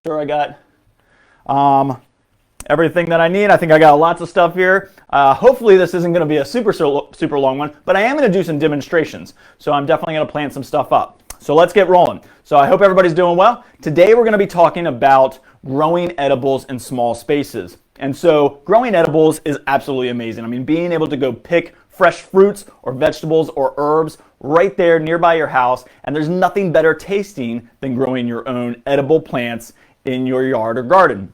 sure I got everything that I need. I think I got lots of stuff here. Hopefully this isn't going to be a super long one, but I am going to do some demonstrations. So I'm definitely going to plant some stuff up. So let's get rolling. So I hope everybody's doing well. Today we're going to be talking about growing edibles in small spaces. And so growing edibles is absolutely amazing. I mean, being able to go pick fresh fruits or vegetables or herbs right there nearby your house, and there's nothing better tasting than growing your own edible plants in your yard or garden.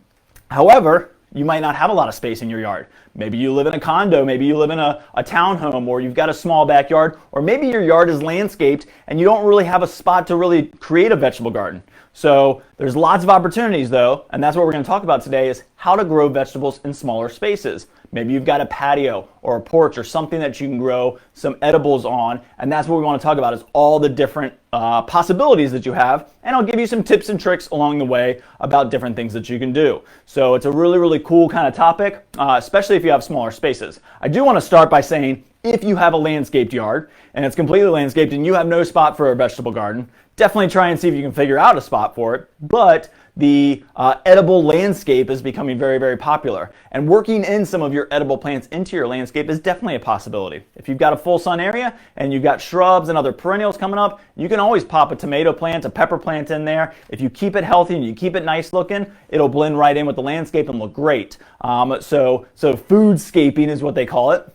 However, you might not have a lot of space in your yard. Maybe you live in a condo, maybe you live in a townhome, or you've got a small backyard, or maybe your yard is landscaped and you don't really have a spot to really create a vegetable garden. So there's lots of opportunities though, and that's what we're going to talk about today is how to grow vegetables in smaller spaces. Maybe you've got a patio or a porch or something that you can grow some edibles on, and that's what we want to talk about is all the different possibilities that you have, and I'll give you some tips and tricks along the way about different things that you can do. So it's a really cool kind of topic, especially if you have smaller spaces. I do want to start by saying if you have a landscaped yard and it's completely landscaped and you have no spot for a vegetable garden, definitely try and see if you can figure out a spot for it. But the edible landscape is becoming very popular, and working in some of your edible plants into your landscape is definitely a possibility. If you've got a full sun area and you've got shrubs and other perennials coming up, you can always pop a tomato plant, a pepper plant in there. If you keep it healthy and you keep it nice looking, it'll blend right in with the landscape and look great. So foodscaping is what they call it.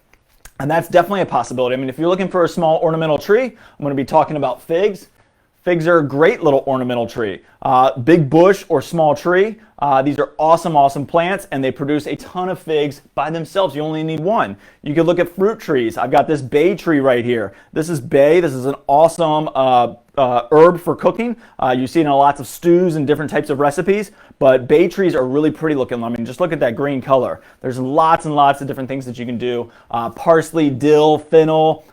And that's definitely a possibility. I mean, if you're looking for a small ornamental tree, I'm going to be talking about figs. Figs are a great little ornamental tree. Big bush or small tree. These are awesome plants, and they produce a ton of figs by themselves. You only need one. You could look at fruit trees. I've got this bay tree right here. This is bay. This is an awesome herb for cooking. You see it in lots of stews and different types of recipes, but bay trees are really pretty looking. I mean, just look at that green color. There's lots and lots of different things that you can do. Parsley, dill, fennel,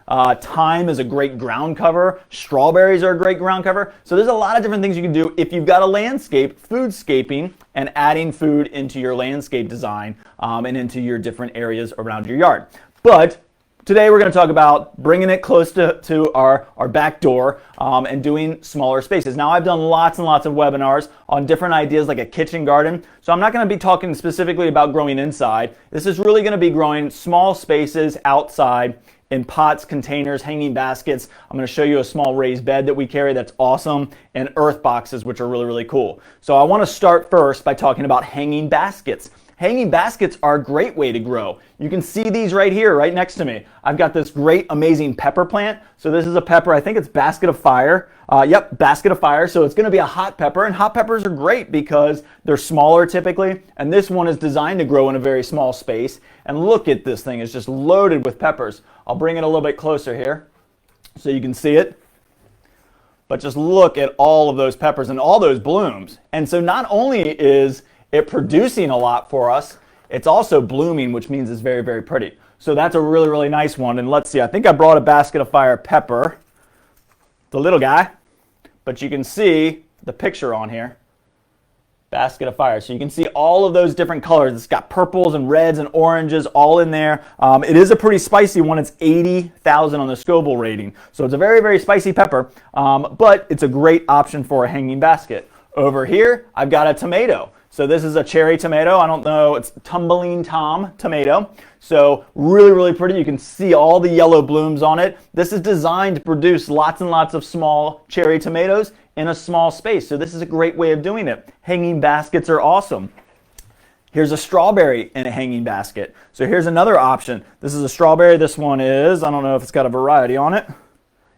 thyme is a great ground cover. Strawberries are a great ground cover. So there's a lot of different things you can do if you've got a landscape, foodscaping, and adding food into your landscape design and into your different areas around your yard. But today we're going to talk about bringing it close to our back door and doing smaller spaces. Now I've done lots and lots of webinars on different ideas like a kitchen garden, so I'm not going to be talking specifically about growing inside. This is really going to be growing small spaces outside in pots, containers, hanging baskets. I'm going to show you a small raised bed that we carry that's awesome, and earth boxes, which are really cool. So I want to start first by talking about hanging baskets. Hanging baskets are a great way to grow. You can see these right here, right next to me. I've got this great, amazing pepper plant. So this is a pepper, I think it's basket of fire. Yep, basket of fire. So it's going to be a hot pepper, and hot peppers are great because they're smaller typically, and this one is designed to grow in a very small space. And look at this thing, it's just loaded with peppers. I'll bring it a little bit closer here so you can see it. But just look at all of those peppers and all those blooms. And so not only is it producing a lot for us, it's also blooming, which means it's very pretty. So that's a really nice one. And let's see, I think I brought a basket of fire pepper, the little guy, but you can see the picture on here, basket of fire. So you can see all of those different colors. It's got purples and reds and oranges all in there. It is a pretty spicy one. It's 80,000 on the Scoville rating. So it's a very spicy pepper, but it's a great option for a hanging basket. Over here, I've got a tomato. So this is a cherry tomato. I don't know, it's Tumbling Tom tomato. So really pretty. You can see all the yellow blooms on it. This is designed to produce lots and lots of small cherry tomatoes in a small space. So this is a great way of doing it. Hanging baskets are awesome. Here's a strawberry in a hanging basket. So here's another option. This is a strawberry. This one is, I don't know if it's got a variety on it.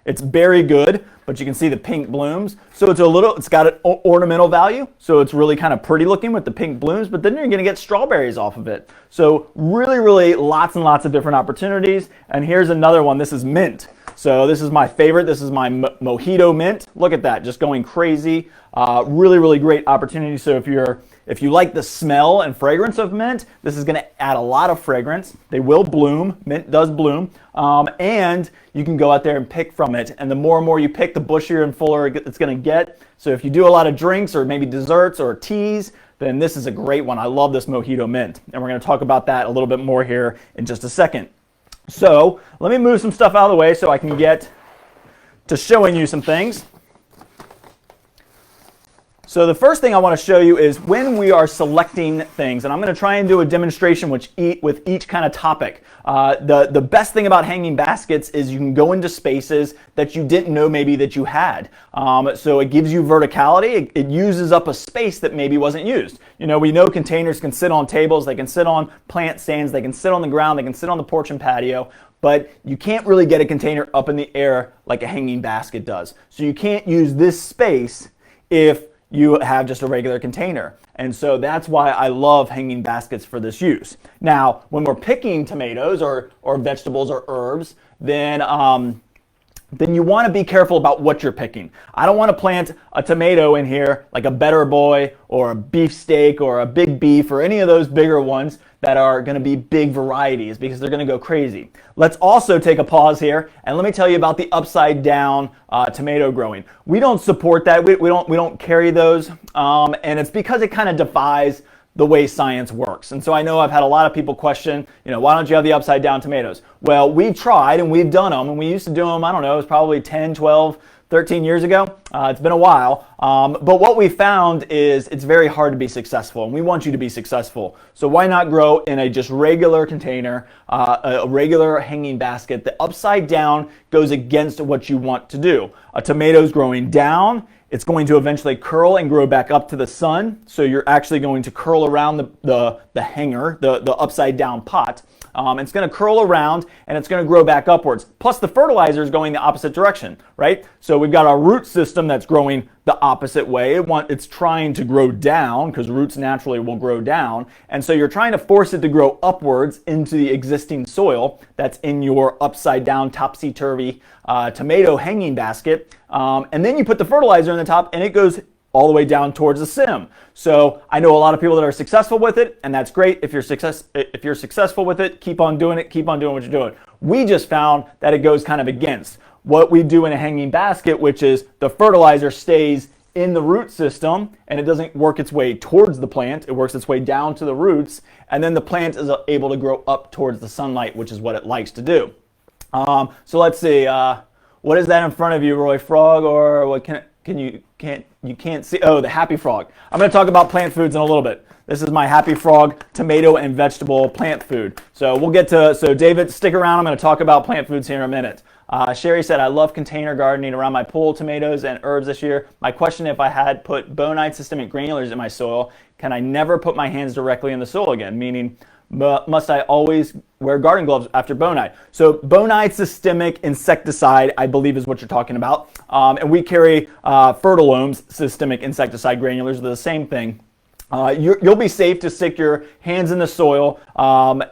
It's very good, but you can see the pink blooms. So it's got an ornamental value. So it's really kind of pretty looking with the pink blooms, but then you're going to get strawberries off of it. So really lots and lots of different opportunities. And here's another one. This is mint. So this is my favorite. This is my mojito mint. Look at that, just going crazy. Really great opportunity. So if you like the smell and fragrance of mint, this is going to add a lot of fragrance. They will bloom. Mint does bloom. And you can go out there and pick from it. And the more and more you pick, the bushier and fuller it's going to get. So if you do a lot of drinks or maybe desserts or teas, then this is a great one. I love this mojito mint. And we're going to talk about that a little bit more here in just a second. So let me move some stuff out of the way so I can get to showing you some things. So the first thing I want to show you is when we are selecting things, and I'm going to try and do a demonstration with each kind of topic. The best thing about hanging baskets is you can go into spaces that you didn't know maybe that you had. So it gives you verticality. It uses up a space that maybe wasn't used. You know, we know containers can sit on tables, they can sit on plant stands, they can sit on the ground, they can sit on the porch and patio. But you can't really get a container up in the air like a hanging basket does. So you can't use this space if you have just a regular container. And so that's why I love hanging baskets for this use. Now, when we're picking tomatoes or vegetables or herbs, then you want to be careful about what you're picking. I don't want to plant a tomato in here like a Better Boy or a beefsteak or a big beef or any of those bigger ones that are going to be big varieties because they're going to go crazy. Let's also take a pause here and let me tell you about the upside down tomato growing. We don't support that. We don't carry those, and it's because it kind of defies the way science works. And so I know I've had a lot of people question, you know, why don't you have the upside down tomatoes? Well, we've tried and we've done them, and we used to do them, I don't know, it was probably 10, 12, 13 years ago. It's been a while. But what we found is it's very hard to be successful, and we want you to be successful. So why not grow in a just regular container, a regular hanging basket? The upside down goes against what you want to do. A tomato's growing down, it's going to eventually curl and grow back up to the sun. So you're actually going to curl around the hanger, the upside down pot. It's going to curl around and it's going to grow back upwards. Plus the fertilizer is going the opposite direction, right? So we've got our root system that's growing the opposite way. It's trying to grow down because roots naturally will grow down. And so you're trying to force it to grow upwards into the existing soil that's in your upside down topsy-turvy tomato hanging basket. And then you put the fertilizer in the top and it goes all the way down towards the stem. So I know a lot of people that are successful with it, and that's great. If you're successful with it, keep on doing it, keep on doing what you're doing. We just found that it goes kind of against what we do in a hanging basket, which is the fertilizer stays in the root system and it doesn't work its way towards the plant. It works its way down to the roots, and then the plant is able to grow up towards the sunlight, which is what it likes to do. So let's see. What is that in front of you, Roy? Frog, or what you can't see? Oh, the Happy Frog. I'm going to talk about plant foods in a little bit. This is my Happy Frog tomato and vegetable plant food. So we'll get to, so David, stick around. I'm going to talk about plant foods here in a minute. Sherry said, I love container gardening around my pool, tomatoes and herbs this year. My question, if I had put bonite systemic granulars in my soil, can I never put my hands directly in the soil again? Meaning, must I always wear garden gloves after bonite? So bonite systemic insecticide, I believe, is what you're talking about. And we carry Fertilome's systemic insecticide granulars. They're the same thing. You'll be safe to stick your hands in the soil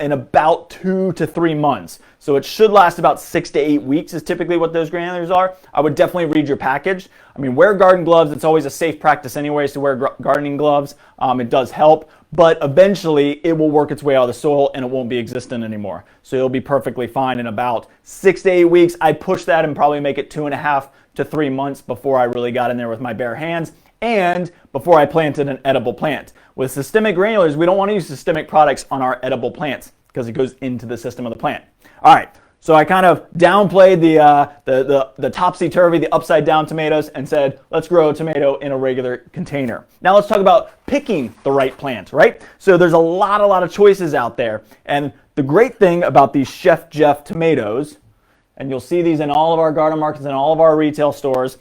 in about 2 to 3 months. So it should last about 6 to 8 weeks is typically what those granulars are. I would definitely read your package. I mean, wear garden gloves. It's always a safe practice anyways to wear gardening gloves. It does help, but eventually it will work its way out of the soil and it won't be existent anymore. So it'll be perfectly fine in about 6 to 8 weeks. I'd push that and probably make it 2.5 to 3 months before I really got in there with my bare hands, and before I planted an edible plant. With systemic granulars, we don't want to use systemic products on our edible plants because it goes into the system of the plant. All right, so I kind of downplayed the topsy-turvy, the upside-down tomatoes, and said, let's grow a tomato in a regular container. Now let's talk about picking the right plant, right? So there's a lot of choices out there. And the great thing about these Chef Jeff tomatoes, and you'll see these in all of our garden markets and all of our retail stores,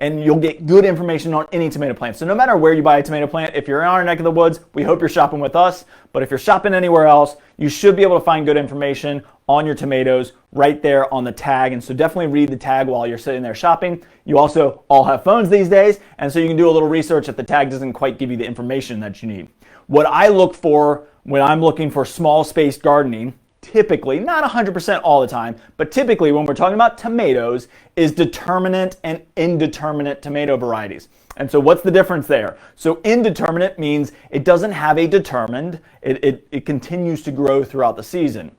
and you'll get good information on any tomato plant. So no matter where you buy a tomato plant, if you're in our neck of the woods, we hope you're shopping with us. But if you're shopping anywhere else, you should be able to find good information on your tomatoes right there on the tag. And so definitely read the tag while you're sitting there shopping. You also all have phones these days, and so you can do a little research if the tag doesn't quite give you the information that you need. What I look for when I'm looking for small space gardening, typically, not 100% all the time, but typically when we're talking about tomatoes, is determinate and indeterminate tomato varieties. And so what's the difference there? So indeterminate means it doesn't have a determined, it continues to grow throughout the season.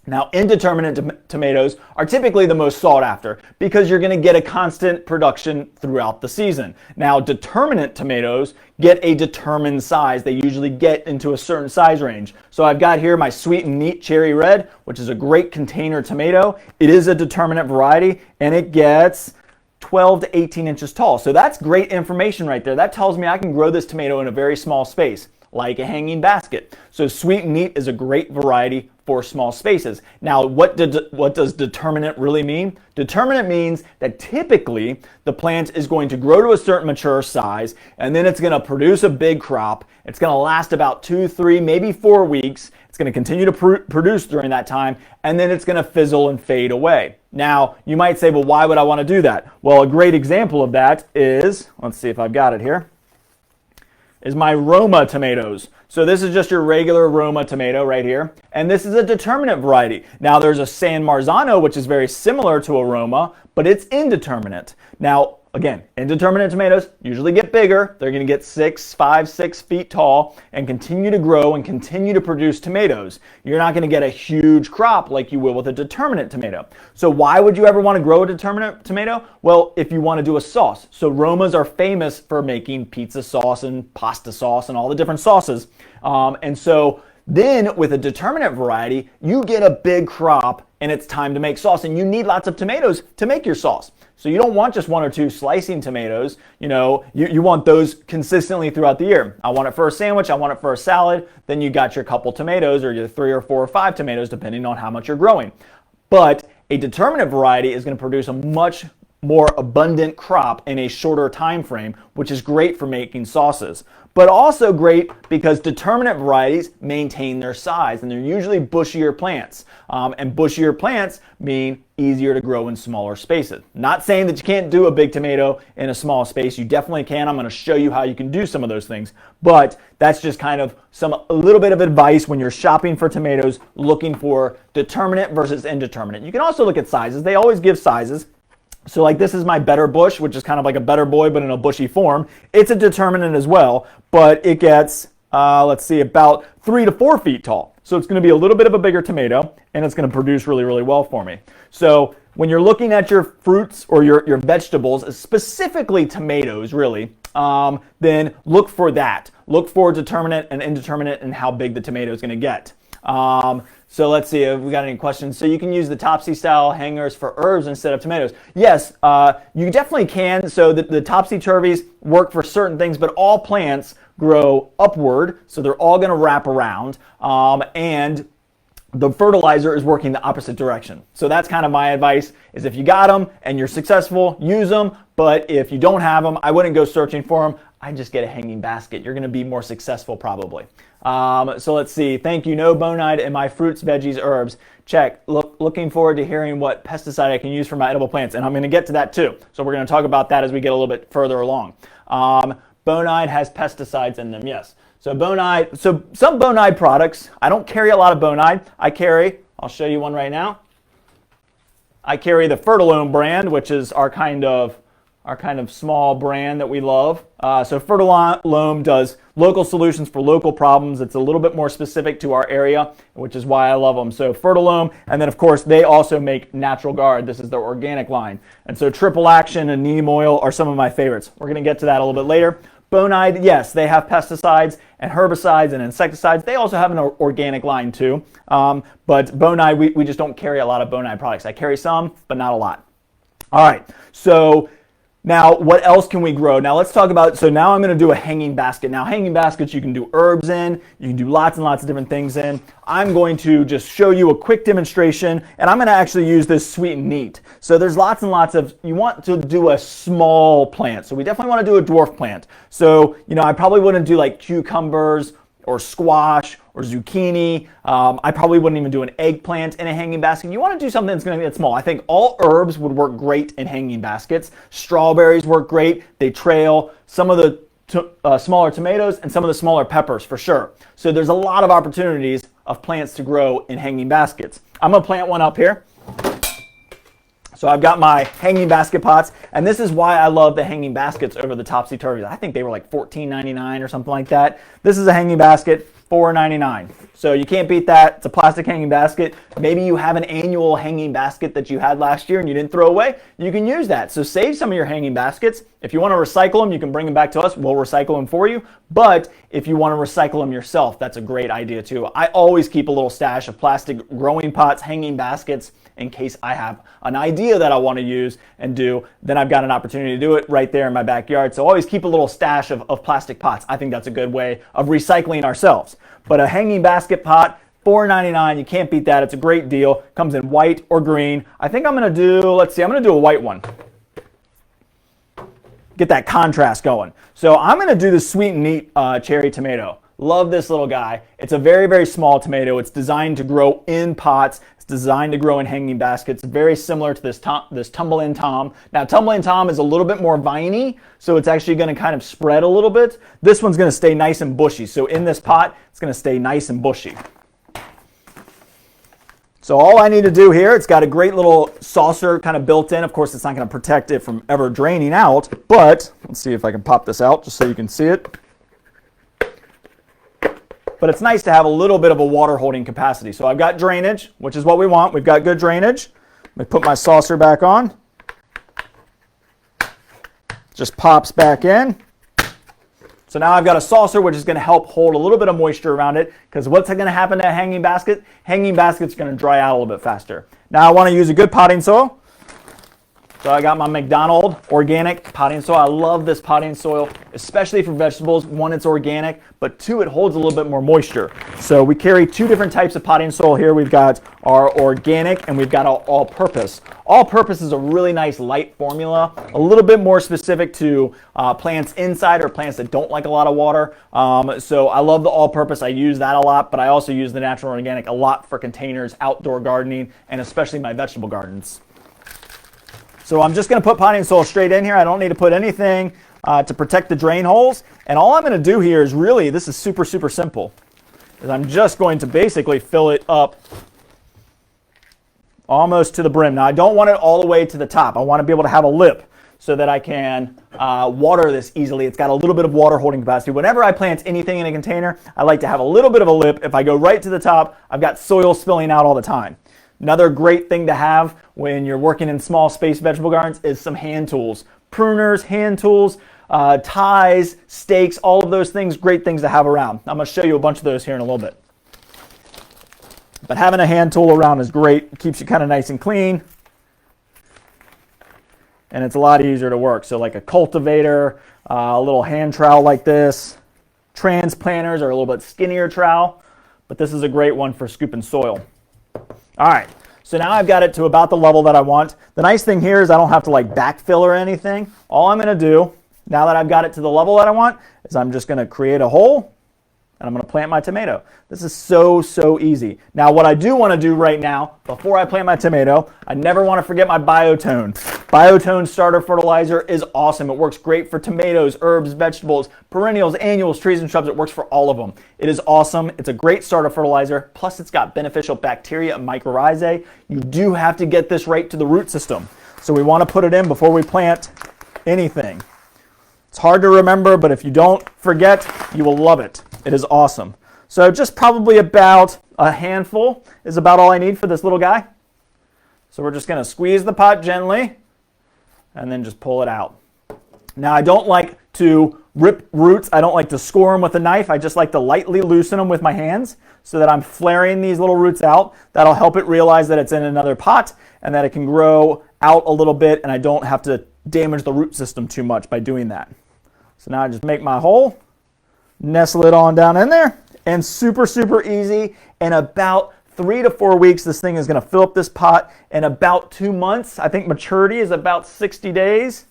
Now, indeterminate tomatoes are typically the most sought after because you're going to get a constant production throughout the season. Now, determinate tomatoes get a determined size. They usually get into a certain size range. So I've got here my Sweet and Neat Cherry Red, which is a great container tomato. It is a determinate variety, and it gets 12 to 18 inches tall. So that's great information right there. That tells me I can grow this tomato in a very small space, like a hanging basket. So sweet and neat is a great variety for small spaces. Now, what does determinate really mean? Determinate means that typically the plant is going to grow to a certain mature size, and then it's going to produce a big crop. It's going to last about 2, 3, maybe 4 weeks. It's going to continue to produce during that time, and then it's going to fizzle and fade away. Now, you might say, well, why would I want to do that? Well, a great example of that is, let's see if I've got it here, is my Roma tomatoes. So this is just your regular Roma tomato right here, and this is a determinate variety. Now there's a San Marzano, which is very similar to a Roma, but it's indeterminate. Now, again, indeterminate tomatoes usually get bigger. They're going to get 5, 6 feet tall and continue to grow and continue to produce tomatoes. You're not going to get a huge crop like you will with a determinate tomato. So why would you ever want to grow a determinate tomato? Well, if you want to do a sauce. So Romas are famous for making pizza sauce and pasta sauce and all the different sauces. And so then with a determinate variety, you get a big crop and it's time to make sauce, and you need lots of tomatoes to make your sauce. So you don't want just 1 or 2 slicing tomatoes. You know, you want those consistently throughout the year. I want it for a sandwich, I want it for a salad, then you got your couple tomatoes or your 3 or 4 or 5 tomatoes depending on how much you're growing. But a determinate variety is going to produce a much more abundant crop in a shorter time frame, which is great for making sauces. But also great because determinate varieties maintain their size, and they're usually bushier plants. And bushier plants mean easier to grow in smaller spaces. Not saying that you can't do a big tomato in a small space. You definitely can. I'm going to show you how you can do some of those things. But that's just kind of a little bit of advice when you're shopping for tomatoes, looking for determinate versus indeterminate. You can also look at sizes. They always give sizes. So like this is my Better Bush, which is kind of like a Better Boy, but in a bushy form. It's a determinate as well, but it gets, let's see, about 3 to 4 feet tall. So it's going to be a little bit of a bigger tomato, and it's going to produce really, really well for me. So when you're looking at your fruits or your vegetables, specifically tomatoes really, then look for that. Look for determinate and indeterminate and how big the tomato is going to get. So let's see if we got any questions. So you can use the Topsy-style hangers for herbs instead of tomatoes. Yes, you definitely can. So the Topsy-turvies work for certain things, but all plants grow upward, so they're all going to wrap around. And the fertilizer is working the opposite direction. So that's kind of my advice, is if you got them and you're successful, use them. But if you don't have them, I wouldn't go searching for them. I'd just get a hanging basket. You're going to be more successful probably. So let's see. Thank you. No bonide in my fruits, veggies, herbs. Check. Looking forward to hearing what pesticide I can use for my edible plants. And I'm going to get to that too. So we're going to talk about that as we get a little bit further along. Bonide has pesticides in them. Yes. So bonide. So some bonide products. I don't carry a lot of bonide. I'll show you one right now. I carry the Fertilome brand, which is our kind of small brand that we love. So Fertilome does local solutions for local problems. It's a little bit more specific to our area, which is why I love them. So Fertilome, and then of course they also make Natural Guard. This is their organic line. And so Triple Action and neem oil are some of my favorites. We're going to get to that a little bit later. Bonide, yes, they have pesticides and herbicides and insecticides. They also have an organic line too. But Bonide, we just don't carry a lot of Bonide products. I carry some, but not a lot. All right, so now, what else can we grow? Now, let's talk about, so now I'm going to do a hanging basket. Now, hanging baskets you can do herbs in, you can do lots and lots of different things in. I'm going to just show you a quick demonstration, and I'm going to actually use this sweet and neat. So there's lots and lots of, you want to do a small plant. So we definitely want to do a dwarf plant. So, you know, I probably wouldn't do like cucumbers or squash or zucchini. I probably wouldn't even do an eggplant in a hanging basket. You want to do something that's going to get small. I think all herbs would work great in hanging baskets. Strawberries work great. They trail some of the smaller tomatoes and some of the smaller peppers for sure. So there's a lot of opportunities of plants to grow in hanging baskets. I'm going to plant one up here. So I've got my hanging basket pots, and this is why I love the hanging baskets over the Topsy-turvies. I think they were like $14.99 or something like that. This is a hanging basket. $4.99. So you can't beat that. It's a plastic hanging basket. Maybe you have an annual hanging basket that you had last year and you didn't throw away. You can use that. So save some of your hanging baskets. If you want to recycle them, you can bring them back to us. We'll recycle them for you. But if you want to recycle them yourself, that's a great idea too. I always keep a little stash of plastic growing pots, hanging baskets, in case I have an idea that I want to use and do. Then I've got an opportunity to do it right there in my backyard. So always keep a little stash of plastic pots. I think that's a good way of recycling ourselves. But a hanging basket pot, $4.99, you can't beat that. It's a great deal. Comes in white or green. I think I'm going to do, let's see, I'm going to do a white one. Get that contrast going. So I'm going to do the sweet and neat cherry tomato. Love this little guy. It's a very, very small tomato. It's designed to grow in pots. It's designed to grow in hanging baskets. Very similar to this Tumble-In Tom. Now, Tumble-In Tom is a little bit more viney, so it's actually going to kind of spread a little bit. This one's going to stay nice and bushy. So in this pot, it's going to stay nice and bushy. So all I need to do here, it's got a great little saucer kind of built in. Of course, it's not going to protect it from ever draining out, but let's see if I can pop this out just so you can see it. But it's nice to have a little bit of a water holding capacity. So I've got drainage, which is what we want. We've got good drainage. Let me put my saucer back on. Just pops back in. So now I've got a saucer which is going to help hold a little bit of moisture around it, because what's going to happen to a hanging basket? Hanging basket's going to dry out a little bit faster. Now I want to use a good potting soil. So I got my McDonald organic potting soil. I love this potting soil, especially for vegetables. One, it's organic, but two, it holds a little bit more moisture. So we carry two different types of potting soil here. We've got our organic and we've got our all-purpose. All-purpose is a really nice light formula, a little bit more specific to plants inside or plants that don't like a lot of water. So I love the all-purpose. I use that a lot, but I also use the natural organic a lot for containers, outdoor gardening, and especially my vegetable gardens. So I'm just going to put potting soil straight in here. I don't need to put anything to protect the drain holes. And all I'm going to do here is really, this is super, super simple, is I'm just going to basically fill it up almost to the brim. Now I don't want it all the way to the top. I want to be able to have a lip so that I can water this easily. It's got a little bit of water holding capacity. Whenever I plant anything in a container, I like to have a little bit of a lip. If I go right to the top, I've got soil spilling out all the time. Another great thing to have when you're working in small space vegetable gardens is some hand tools. Pruners, hand tools, ties, stakes, all of those things, great things to have around. I'm going to show you a bunch of those here in a little bit. But having a hand tool around is great. It keeps you kind of nice and clean. And it's a lot easier to work. So like a cultivator, a little hand trowel like this. Transplanters are a little bit skinnier trowel, but this is a great one for scooping soil. All right, so now I've got it to about the level that I want. The nice thing here is I don't have to like backfill or anything. All I'm going to do, now that I've got it to the level that I want, is I'm just going to create a hole and I'm going to plant my tomato. This is so, so easy. Now what I do want to do right now, before I plant my tomato, I never want to forget my Biotone. Biotone starter fertilizer is awesome. It works great for tomatoes, herbs, vegetables, perennials, annuals, trees, and shrubs. It works for all of them. It is awesome. It's a great starter fertilizer. Plus it's got beneficial bacteria and mycorrhizae. You do have to get this right to the root system. So we want to put it in before we plant anything. It's hard to remember, but if you don't forget, you will love it. It is awesome. So just probably about a handful is about all I need for this little guy. So we're just going to squeeze the pot gently and then just pull it out. Now I don't like to rip roots. I don't like to score them with a knife. I just like to lightly loosen them with my hands so that I'm flaring these little roots out. That'll help it realize that it's in another pot and that it can grow out a little bit, and I don't have to damage the root system too much by doing that. So now I just make my hole, nestle it on down in there, and super, super easy. In about 3 to 4 weeks, this thing is going to fill up this pot. In about 2 months, I think maturity is about 60 days.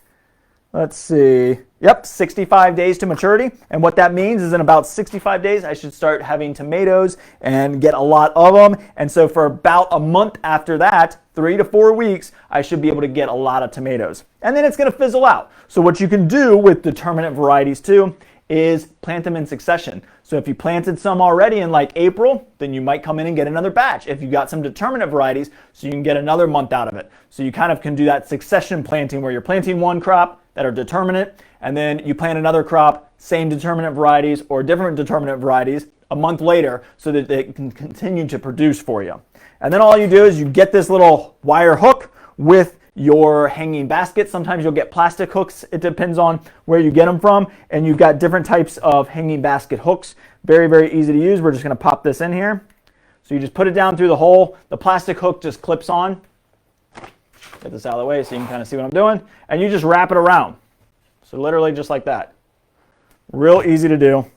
Let's see. Yep, 65 days to maturity. And what that means is in about 65 days, I should start having tomatoes and get a lot of them. And so for about a month after that, 3 to 4 weeks, I should be able to get a lot of tomatoes. And then it's going to fizzle out. So what you can do with determinate varieties too is plant them in succession. So if you planted some already in like April, then you might come in and get another batch. If you got some determinate varieties, so you can get another month out of it. So you kind of can do that succession planting where you're planting one crop that are determinate, and then you plant another crop, same determinate varieties or different determinate varieties a month later so that they can continue to produce for you. And then all you do is you get this little wire hook with your hanging basket. Sometimes you'll get plastic hooks. It depends on where you get them from. And you've got different types of hanging basket hooks. Very, very easy to use. We're just going to pop this in here. So you just put it down through the hole. The plastic hook just clips on. Get this out of the way so you can kind of see what I'm doing. And you just wrap it around. So literally just like that. Real easy to do.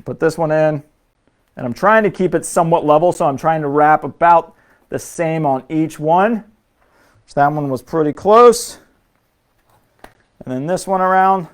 Put this one in. And I'm trying to keep it somewhat level, so I'm trying to wrap about the same on each one. So that one was pretty close. And then this one around.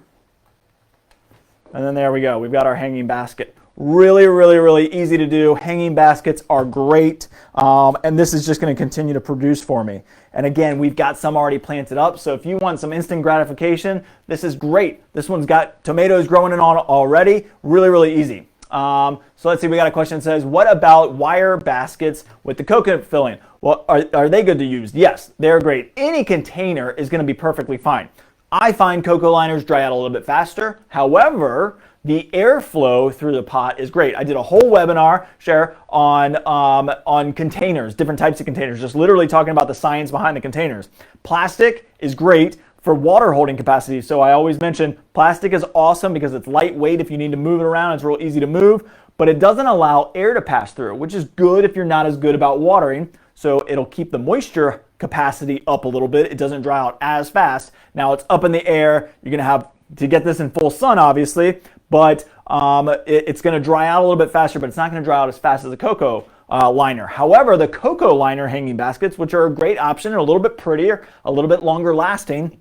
And then there we go. We've got our hanging basket. Really, really, really easy to do. Hanging baskets are great. And this is just going to continue to produce for me. And again, we've got some already planted up. So if you want some instant gratification, this is great. This one's got tomatoes growing in on already. Really, really easy. So let's see, we got a question that says, what about wire baskets with the coconut filling? Well, are they good to use? Yes, they're great. Any container is going to be perfectly fine. I find cocoa liners dry out a little bit faster. However, the airflow through the pot is great. I did a whole webinar share on containers, different types of containers, just literally talking about the science behind the containers. Plastic is great for water holding capacity. So I always mention plastic is awesome because it's lightweight. If you need to move it around, it's real easy to move, but it doesn't allow air to pass through, which is good if you're not as good about watering. So it'll keep the moisture capacity up a little bit. It doesn't dry out as fast. Now it's up in the air. You're going to have to get this in full sun, obviously, but it's going to dry out a little bit faster, but it's not going to dry out as fast as a cocoa liner. However, the cocoa liner hanging baskets, which are a great option and a little bit prettier, a little bit longer lasting,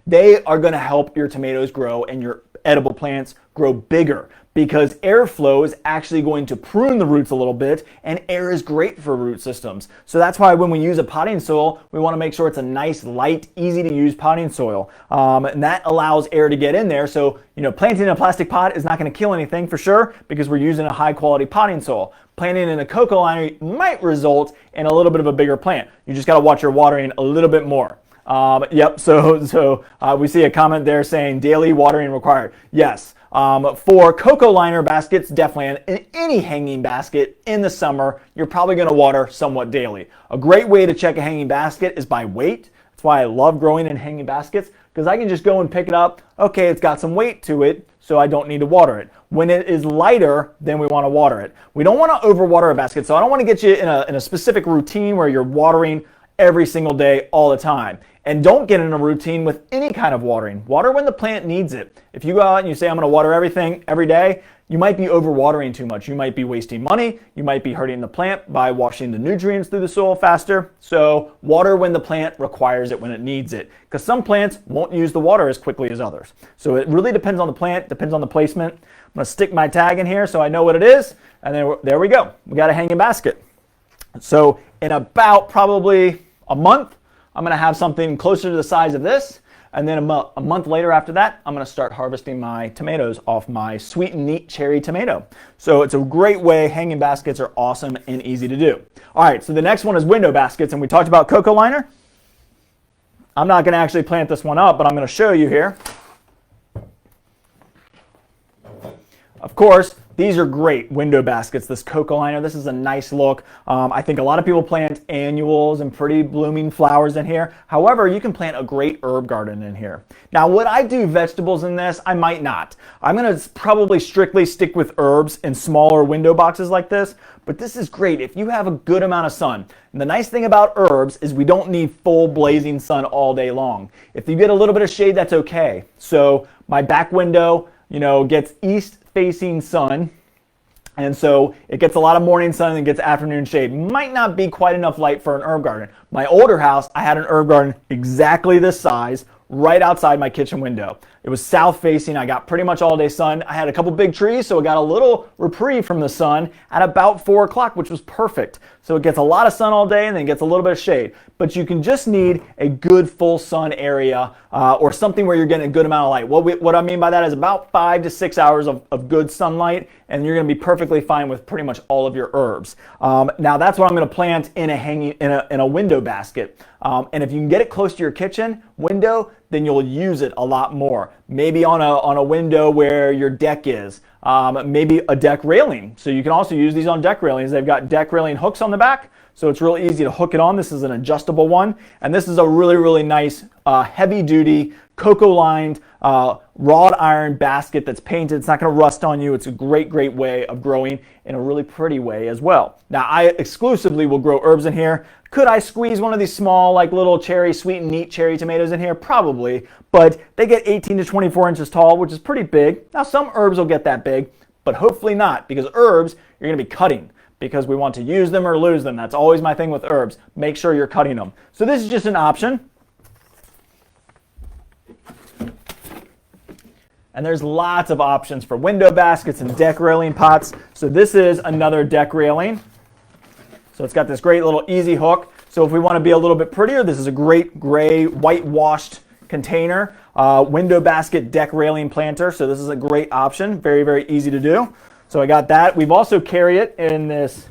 they are going to help your tomatoes grow and your edible plants grow bigger, because airflow is actually going to prune the roots a little bit, and air is great for root systems. So that's why when we use a potting soil, we want to make sure it's a nice, light, easy to use potting soil. And that allows air to get in there. So, planting in a plastic pot is not going to kill anything for sure, because we're using a high quality potting soil. Planting in a cocoa liner might result in a little bit of a bigger plant. You just got to watch your watering a little bit more. So we see a comment there saying daily watering required. Yes. For cocoa liner baskets, definitely, in any hanging basket in the summer, you're probably going to water somewhat daily. A great way to check a hanging basket is by weight. That's why I love growing in hanging baskets, because I can just go and pick it up. Okay, it's got some weight to it, so I don't need to water it. When it is lighter, then we want to water it. We don't want to overwater a basket, so I don't want to get you in a specific routine where you're watering every single day all the time. And don't get in a routine with any kind of watering. Water when the plant needs it. If you go out and you say, I'm going to water everything every day, you might be overwatering too much. You might be wasting money. You might be hurting the plant by washing the nutrients through the soil faster. So water when the plant requires it, when it needs it. Because some plants won't use the water as quickly as others. So it really depends on the plant, depends on the placement. I'm going to stick my tag in here so I know what it is. And then there we go. We got a hanging basket. So in about probably a month, I'm going to have something closer to the size of this, and then a month later after that, I'm going to start harvesting my tomatoes off my sweet and neat cherry tomato. So it's a great way. Hanging baskets are awesome and easy to do. All right, so the next one is window baskets, and we talked about cocoa liner. I'm not going to actually plant this one up, but I'm going to show you here. Of course, these are great window baskets, this cocoa liner. This is a nice look. I think a lot of people plant annuals and pretty blooming flowers in here. However, you can plant a great herb garden in here. Now, would I do vegetables in this? I might not. I'm going to probably strictly stick with herbs in smaller window boxes like this, but this is great if you have a good amount of sun. And the nice thing about herbs is we don't need full blazing sun all day long. If you get a little bit of shade, that's okay. So my back window, gets east facing sun, and so it gets a lot of morning sun and gets afternoon shade. Might not be quite enough light for an herb garden. My older house, I had an herb garden exactly this size right outside my kitchen window. It was south facing. I got pretty much all day sun. I had a couple big trees, so it got a little reprieve from the sun at about 4 o'clock, which was perfect. So it gets a lot of sun all day and then gets a little bit of shade. But you can just need a good full sun area or something where you're getting a good amount of light. What I mean by that is about 5 to 6 hours of good sunlight, and you're going to be perfectly fine with pretty much all of your herbs. Now that's what I'm going to plant in a window basket. And if you can get it close to your kitchen window, then you'll use it a lot more. Maybe on a window where your deck is, maybe a deck railing. So you can also use these on deck railings. They've got deck railing hooks on the back, so it's real easy to hook it on. This is an adjustable one, and this is a really, really nice heavy-duty cocoa-lined wrought iron basket that's painted. It's not going to rust on you. It's a great, great way of growing in a really pretty way as well. Now, I exclusively will grow herbs in here. Could I squeeze one of these small, like little cherry, sweet and neat cherry tomatoes in here? Probably, but they get 18 to 24 inches tall, which is pretty big. Now, some herbs will get that big, but hopefully not, because herbs, you're going to be cutting, because we want to use them or lose them. That's always my thing with herbs. Make sure you're cutting them. So this is just an option. And there's lots of options for window baskets and deck railing pots. So this is another deck railing. So it's got this great little easy hook. So if we want to be a little bit prettier, this is a great gray whitewashed container. Window basket deck railing planter. So this is a great option. Very, very easy to do. So I got that. We've also carried it in this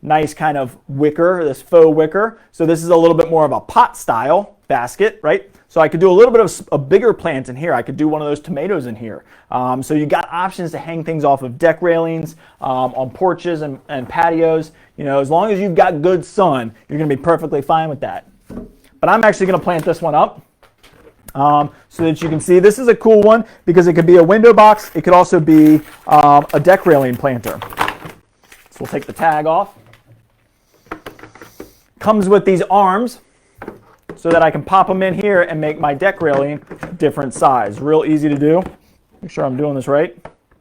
nice kind of wicker, this faux wicker. So this is a little bit more of a pot style basket, right? So I could do a little bit of a bigger plant in here. I could do one of those tomatoes in here. So you got options to hang things off of deck railings, on porches and patios. You know, as long as you've got good sun, you're going to be perfectly fine with that. But I'm actually going to plant this one up so that you can see. This is a cool one because it could be a window box. It could also be a deck railing planter. So we'll take the tag off. Comes with these arms, so that I can pop them in here and make my deck railing different size. Real easy to do. Make sure I'm doing this right.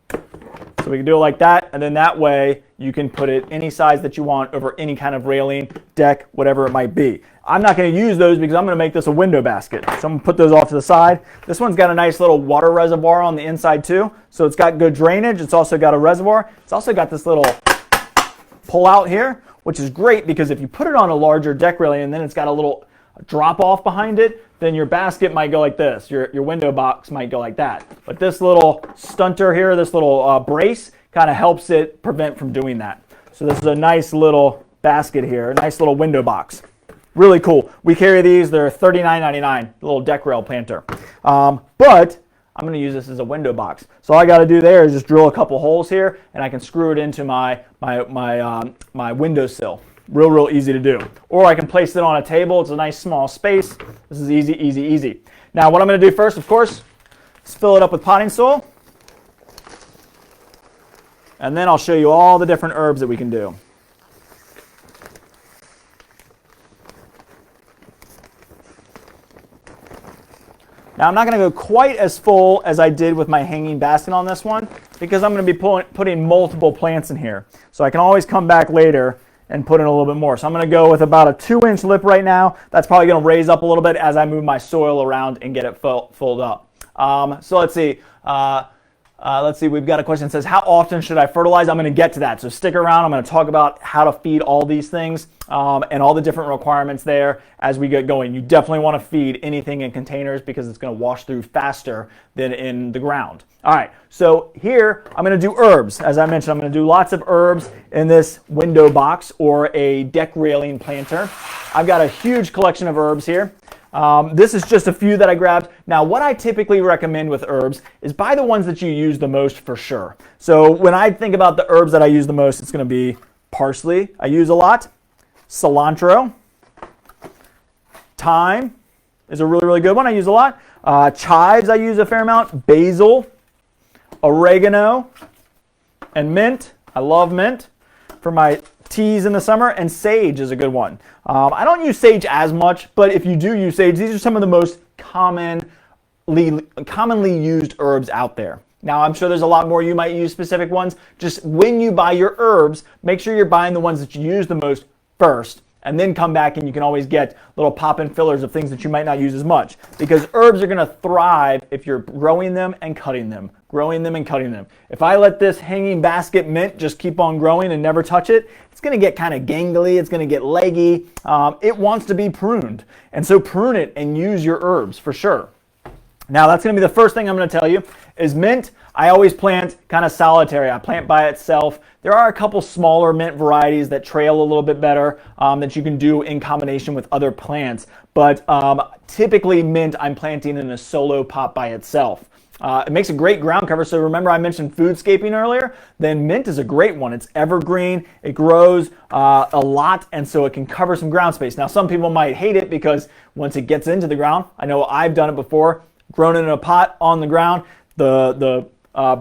So we can do it like that, and then that way you can put it any size that you want over any kind of railing, deck, whatever it might be. I'm not going to use those because I'm going to make this a window basket. So I'm going to put those off to the side. This one's got a nice little water reservoir on the inside too. So it's got good drainage. It's also got a reservoir. It's also got this little pull out here, which is great because if you put it on a larger deck railing and then it's got a little drop off behind it, then your basket might go like this. Your window box might go like that. But this little stunter here, this little brace, kind of helps it prevent from doing that. So this is a nice little basket here, a nice little window box. Really cool. We carry these. They're $39.99, little deck rail planter. But I'm going to use this as a window box. So all I got to do there is just drill a couple holes here, and I can screw it into my windowsill. Real easy to do. Or I can place it on a table. It's a nice small space. This is easy, easy, easy. Now what I'm going to do first, of course, is fill it up with potting soil. And then I'll show you all the different herbs that we can do. Now I'm not going to go quite as full as I did with my hanging basket on this one because I'm going to be putting multiple plants in here. So I can always come back later and put in a little bit more. So I'm going to go with about a 2-inch lip right now. That's probably going to raise up a little bit as I move my soil around and get it filled up. So let's see. We've got a question that says, how often should I fertilize? I'm going to get to that. So stick around. I'm going to talk about how to feed all these things and all the different requirements there as we get going. You definitely want to feed anything in containers because it's going to wash through faster than in the ground. All right, so here I'm going to do herbs. As I mentioned, I'm going to do lots of herbs in this window box or a deck railing planter. I've got a huge collection of herbs here. This is just a few that I grabbed. Now, what I typically recommend with herbs is buy the ones that you use the most for sure. So when I think about the herbs that I use the most, it's going to be parsley, I use a lot, cilantro, thyme is a really good one, I use a lot, chives I use a fair amount, basil, oregano, and mint. I love mint for my teas in the summer, and sage is a good one. I don't use sage as much, but if you do use sage, these are some of the most commonly used herbs out there. Now, I'm sure there's a lot more you might use specific ones. Just when you buy your herbs, make sure you're buying the ones that you use the most first, and then come back and you can always get little pop-in fillers of things that you might not use as much. Because herbs are going to thrive if you're growing them and cutting them. Growing them and cutting them. If I let this hanging basket mint just keep on growing and never touch it, it's going to get kind of gangly, it's going to get leggy. It wants to be pruned. And so prune it and use your herbs for sure. Now that's going to be the first thing I'm going to tell you is mint. I always plant kind of solitary. I plant by itself. There are a couple smaller mint varieties that trail a little bit better that you can do in combination with other plants. But typically mint I'm planting in a solo pot by itself. It makes a great ground cover. So remember I mentioned foodscaping earlier? Then mint is a great one. It's evergreen. It grows a lot, and so it can cover some ground space. Now some people might hate it because once it gets into the ground, I know I've done it before, grown it in a pot on the ground, the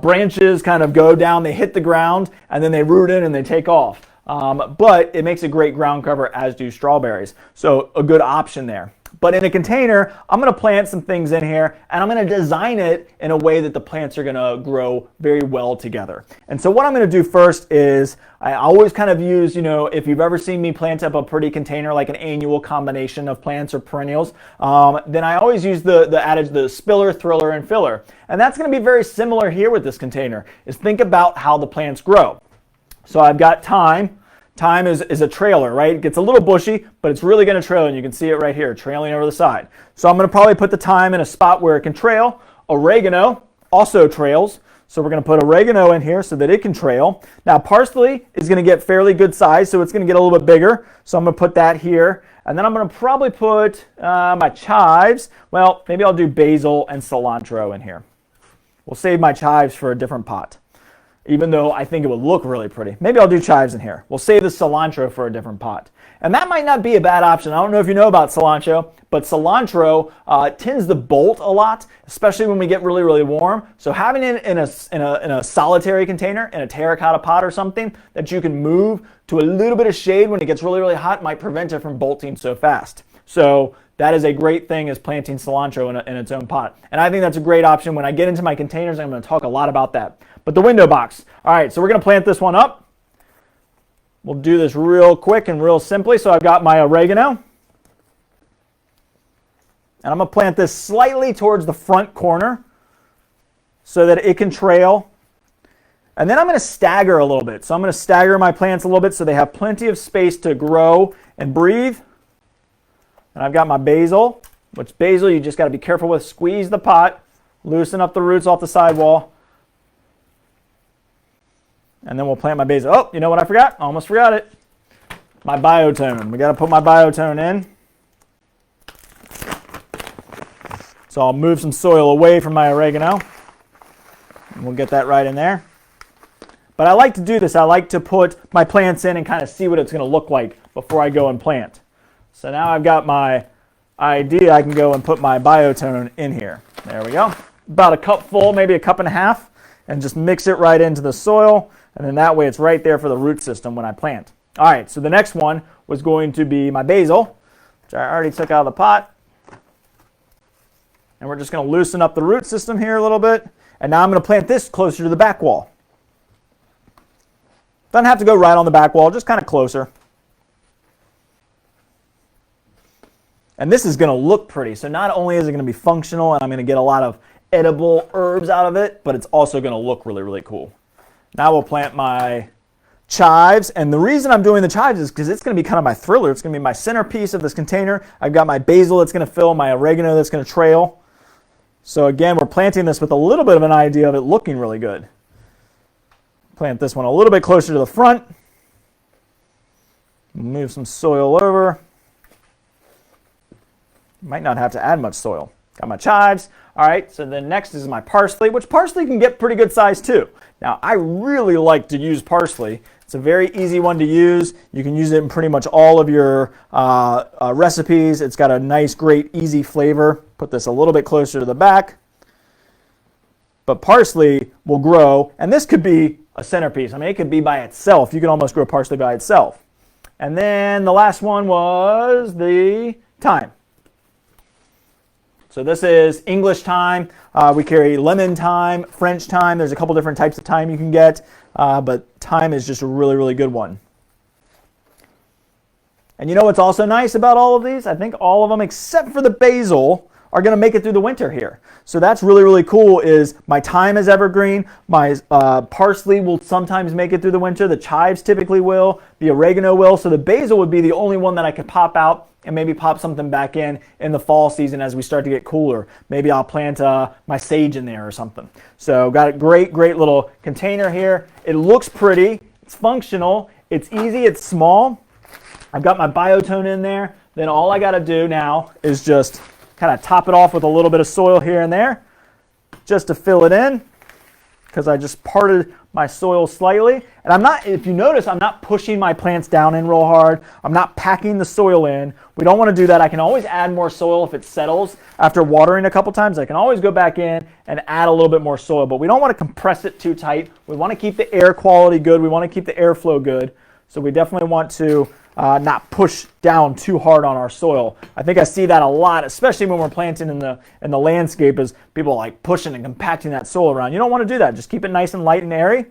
branches kind of go down, they hit the ground, and then they root in and they take off. But it makes a great ground cover, as do strawberries. So a good option there. But in a container, I'm going to plant some things in here, and I'm going to design it in a way that the plants are going to grow very well together. And so what I'm going to do first is I always kind of use, if you've ever seen me plant up a pretty container, like an annual combination of plants or perennials, then I always use the adage, the spiller, thriller, and filler. And that's going to be very similar here with this container, is think about how the plants grow. So I've got thyme. Thyme is a trailer, right? It gets a little bushy, but it's really going to trail, and you can see it right here, trailing over the side. So I'm going to probably put the thyme in a spot where it can trail. Oregano also trails, so we're going to put oregano in here so that it can trail. Now parsley is going to get fairly good size, so it's going to get a little bit bigger. So I'm going to put that here, and then I'm going to probably put my chives. Well, maybe I'll do basil and cilantro in here. We'll save my chives for a different pot, even though I think it would look really pretty. Maybe I'll do chives in here. We'll save the cilantro for a different pot. And that might not be a bad option. I don't know if you know about cilantro, but cilantro tends to bolt a lot, especially when we get really, really warm. So having it in a solitary container, in a terracotta pot or something that you can move to a little bit of shade when it gets really, really hot might prevent it from bolting so fast. So that is a great thing, is planting cilantro in its own pot. And I think that's a great option. When I get into my containers, I'm going to talk a lot about that. But the window box. All right, so we're going to plant this one up. We'll do this real quick and real simply. So I've got my oregano. And I'm going to plant this slightly towards the front corner so that it can trail. And then I'm going to stagger a little bit. So I'm going to stagger my plants a little bit so they have plenty of space to grow and breathe. And I've got my basil, which basil you just got to be careful with. Squeeze the pot, loosen up the roots off the sidewall. And then we'll plant my basil. Oh, you know what I forgot? Almost forgot it. My biotone. We got to put my biotone in. So I'll move some soil away from my oregano. And we'll get that right in there. But I like to do this. I like to put my plants in and kind of see what it's going to look like before I go and plant. So now I've got my idea. I can go and put my biotone in here. There we go. About a cup full, maybe a cup and a half, and just mix it right into the soil. And then that way it's right there for the root system when I plant. All right, so the next one was going to be my basil, which I already took out of the pot. And we're just going to loosen up the root system here a little bit. And now I'm going to plant this closer to the back wall. Doesn't have to go right on the back wall, just kind of closer. And this is going to look pretty. So not only is it going to be functional and I'm going to get a lot of edible herbs out of it, but it's also going to look really, really cool. Now we'll plant my chives. And the reason I'm doing the chives is because it's going to be kind of my thriller. It's going to be my centerpiece of this container. I've got my basil that's going to fill, my oregano that's going to trail. So again, we're planting this with a little bit of an idea of it looking really good. Plant this one a little bit closer to the front. Move some soil over. Might not have to add much soil. Got my chives. All right, so then next is my parsley, which parsley can get pretty good size too. Now, I really like to use parsley. It's a very easy one to use. You can use it in pretty much all of your recipes. It's got a nice, great, easy flavor. Put this a little bit closer to the back. But parsley will grow, and this could be a centerpiece. I mean, it could be by itself. You can almost grow parsley by itself. And then the last one was the thyme. So this is English thyme. We carry lemon thyme, French thyme. There's a couple different types of thyme you can get, but thyme is just a really, really good one. And you know what's also nice about all of these? I think all of them, except for the basil, are going to make it through the winter here. So that's really, really cool. Is my thyme is evergreen. My parsley will sometimes make it through the winter. The chives typically will. The oregano will. So the basil would be the only one that I could pop out and maybe pop something back in the fall season as we start to get cooler. Maybe I'll plant my sage in there or something. So got a great, great little container here. It looks pretty. It's functional. It's easy. It's small. I've got my biotone in there. Then all I got to do now is just kind of top it off with a little bit of soil here and there just to fill it in, because I just parted my soil slightly. And I'm not, if you notice, I'm not pushing my plants down in real hard. I'm not packing the soil in. We don't want to do that. I can always add more soil if it settles after watering a couple times. I can always go back in and add a little bit more soil, but we don't want to compress it too tight. We want to keep the air quality good. We want to keep the airflow good. So we definitely want to not push down too hard on our soil. I think I see that a lot, especially when we're planting in the landscape, is people like pushing and compacting that soil around. You don't want to do that. Just keep it nice and light and airy.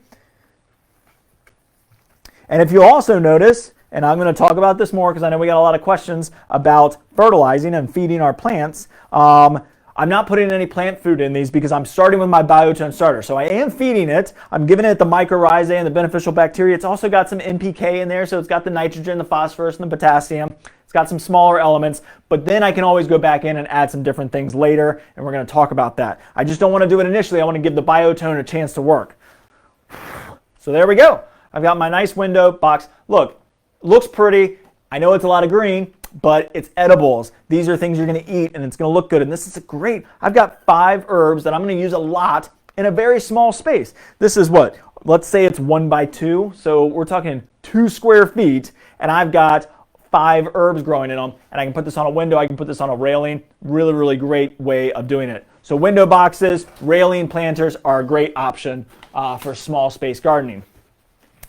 And if you also notice, and I'm going to talk about this more because I know we got a lot of questions about fertilizing and feeding our plants. I'm not putting any plant food in these because I'm starting with my biotone starter. So I am feeding it. I'm giving it the mycorrhizae and the beneficial bacteria. It's also got some NPK in there, so it's got the nitrogen, the phosphorus, and the potassium. It's got some smaller elements, but then I can always go back in and add some different things later, and we're going to talk about that. I just don't want to do it initially. I want to give the biotone a chance to work. So there we go. I've got my nice window box. Look, looks pretty. I know it's a lot of green, but it's edibles. These are things you're going to eat, and it's going to look good. And this is great. I've got 5 herbs that I'm going to use a lot in a very small space. This is what? Let's say it's 1 by 2. So we're talking 2 square feet, and I've got 5 herbs growing in them. And I can put this on a window. I can put this on a railing. Really, really great way of doing it. So window boxes, railing planters are a great option for small space gardening.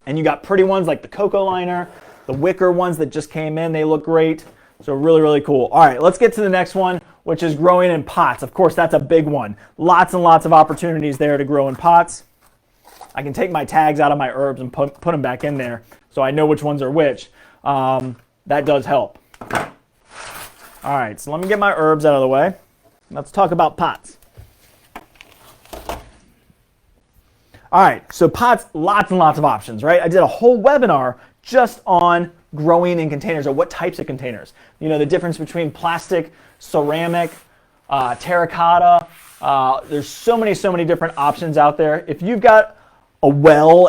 And you got pretty ones like the cocoa liner, the wicker ones that just came in. They look great. So really, really cool. All right, let's get to the next one, which is growing in pots. Of course, that's a big one. Lots and lots of opportunities there to grow in pots. I can take my tags out of my herbs and put them back in there so I know which ones are which. That does help. All right, so let me get my herbs out of the way. Let's talk about pots. All right, so pots, lots and lots of options, right? I did a whole webinar just on growing in containers, or what types of containers. You know, the difference between plastic, ceramic, terracotta. There's so many different options out there. If you've got a well,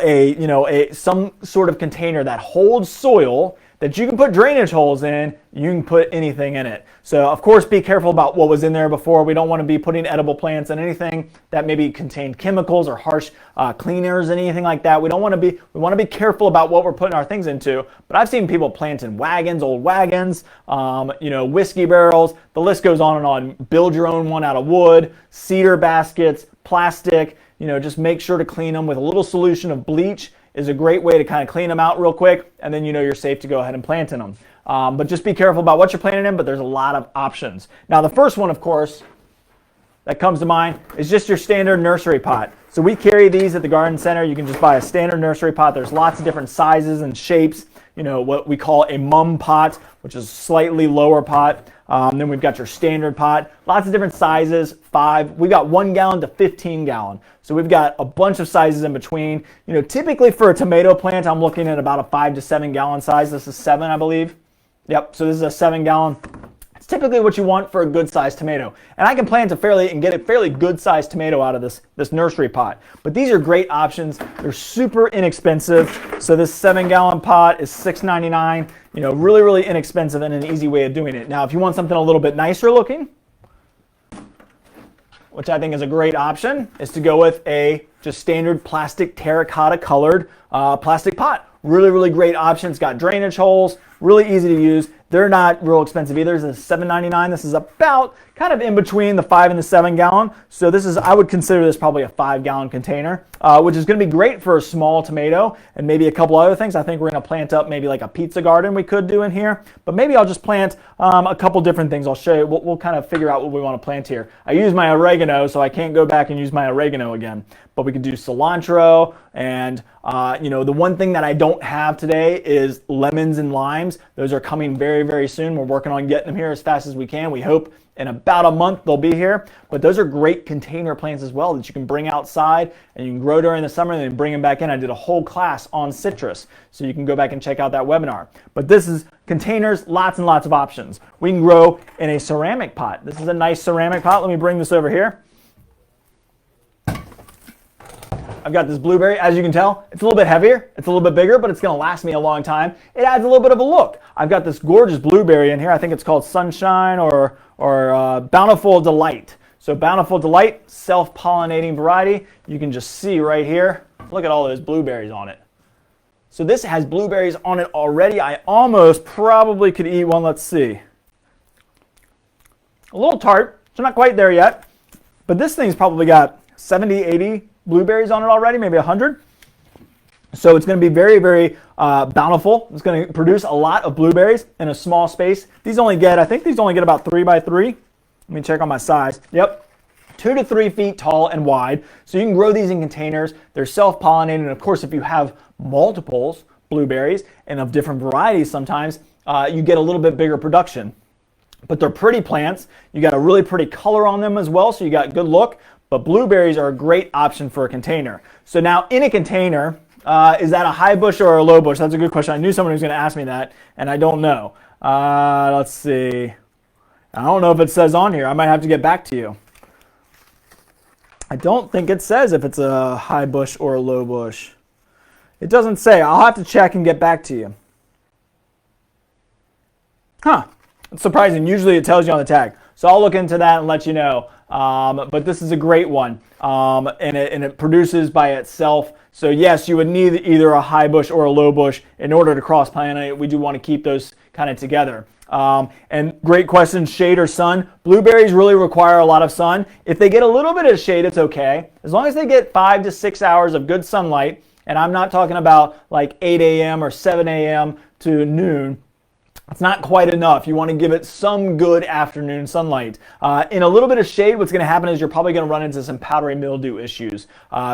some sort of container that holds soil that you can put drainage holes in, you can put anything in it. So of course, be careful about what was in there before. We don't want to be putting edible plants in anything that maybe contained chemicals or harsh cleaners, anything like that. We want to be careful about what we're putting our things into. But I've seen people plant in wagons, old wagons, whiskey barrels. The list goes on and on. Build your own one out of wood, cedar baskets, plastic. Just make sure to clean them with a little solution of bleach. Is a great way to kind of clean them out real quick, and then you're safe to go ahead and plant in them. But just be careful about what you're planting in, but there's a lot of options. Now the first one, of course, that comes to mind is just your standard nursery pot. So we carry these at the garden center. You can just buy a standard nursery pot. There's lots of different sizes and shapes. What we call a mum pot, which is a slightly lower pot. Then we've got your standard pot, lots of different sizes, 5. We got 1 gallon to 15 gallon. So we've got a bunch of sizes in between. Typically for a tomato plant, I'm looking at about a 5 to 7 gallon size. This is 7, I believe. Yep, so this is a 7 gallon. It's typically what you want for a good sized tomato. And I can plant and get a fairly good sized tomato out of this nursery pot. But these are great options. They're super inexpensive. So this 7 gallon pot is $6.99. Really, really inexpensive and an easy way of doing it. Now, if you want something a little bit nicer looking, which I think is a great option, is to go with a just standard plastic terracotta colored plastic pot. Really, really great option. It's got drainage holes, really easy to use. They're not real expensive either. This is $7.99. This is about kind of in between the 5 and the 7 gallon. So I would consider this probably a 5 gallon container, which is going to be great for a small tomato and maybe a couple other things. I think we're going to plant up maybe like a pizza garden we could do in here, but maybe I'll just plant a couple different things. I'll show you. We'll kind of figure out what we want to plant here. I use my oregano, so I can't go back and use my oregano again, but we could do cilantro and the one thing that I don't have today is lemons and limes. Those are coming very, very, very soon. We're working on getting them here as fast as we can. We hope in about a month they'll be here. But those are great container plants as well that you can bring outside and you can grow during the summer and then bring them back in. I did a whole class on citrus, so you can go back and check out that webinar. But this is containers, lots and lots of options. We can grow in a ceramic pot. This is a nice ceramic pot. Let me bring this over here. I've got this blueberry. As you can tell, it's a little bit heavier, it's a little bit bigger, but it's going to last me a long time. It adds a little bit of a look. I've got this gorgeous blueberry in here. I think it's called Sunshine or Bountiful Delight. So Bountiful Delight, self-pollinating variety. You can just see right here. Look at all those blueberries on it. So this has blueberries on it already. I almost probably could eat one. Let's see. A little tart, so not quite there yet. But this thing's probably got 70, 80 blueberries on it already, maybe 100. So it's going to be very, very bountiful. It's going to produce a lot of blueberries in a small space. I think these only get about 3 by 3. Let me check on my size. Yep, 2 to 3 feet tall and wide. So you can grow these in containers. They're self-pollinated, and of course, if you have multiples blueberries and of different varieties, sometimes you get a little bit bigger production. But they're pretty plants. You got a really pretty color on them as well, so you got good look. But blueberries are a great option for a container. So now in a container, is that a high bush or a low bush? That's a good question. I knew someone was going to ask me that, and I don't know. Let's see. I don't know if it says on here. I might have to get back to you. I don't think it says if it's a high bush or a low bush. It doesn't say. I'll have to check and get back to you. Huh. It's surprising. Usually it tells you on the tag. So I'll look into that and let you know. But this is a great one, and it produces by itself. So yes, you would need either a high bush or a low bush in order to cross-pollinate it. We do want to keep those kind of together. And great question, shade or sun. Blueberries really require a lot of sun. If they get a little bit of shade, it's okay. As long as they get 5 to 6 hours of good sunlight, and I'm not talking about like 8 a.m. or 7 a.m. to noon. It's not quite enough. You want to give it some good afternoon sunlight. In a little bit of shade, what's going to happen is you're probably going to run into some powdery mildew issues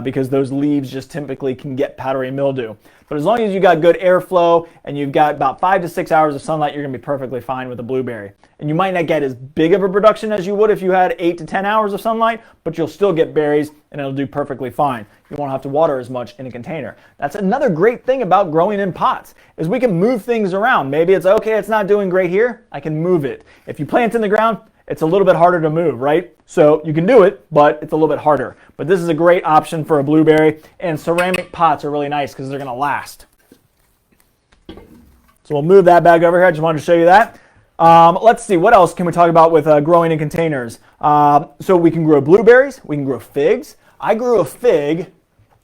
because those leaves just typically can get powdery mildew. But as long as you got good airflow and you've got about 5 to 6 hours of sunlight, you're going to be perfectly fine with a blueberry. And you might not get as big of a production as you would if you had 8 to 10 hours of sunlight, but you'll still get berries and it'll do perfectly fine. You won't have to water as much in a container. That's another great thing about growing in pots is we can move things around. Maybe it's okay, it's not doing great here, I can move it. If you plant in the ground, it's a little bit harder to move, right? So you can do it, but it's a little bit harder. But this is a great option for a blueberry, and ceramic pots are really nice because they're going to last. So we'll move that back over here. I just wanted to show you that. Let's see, what else can we talk about with growing in containers? So we can grow blueberries, we can grow figs. I grew a fig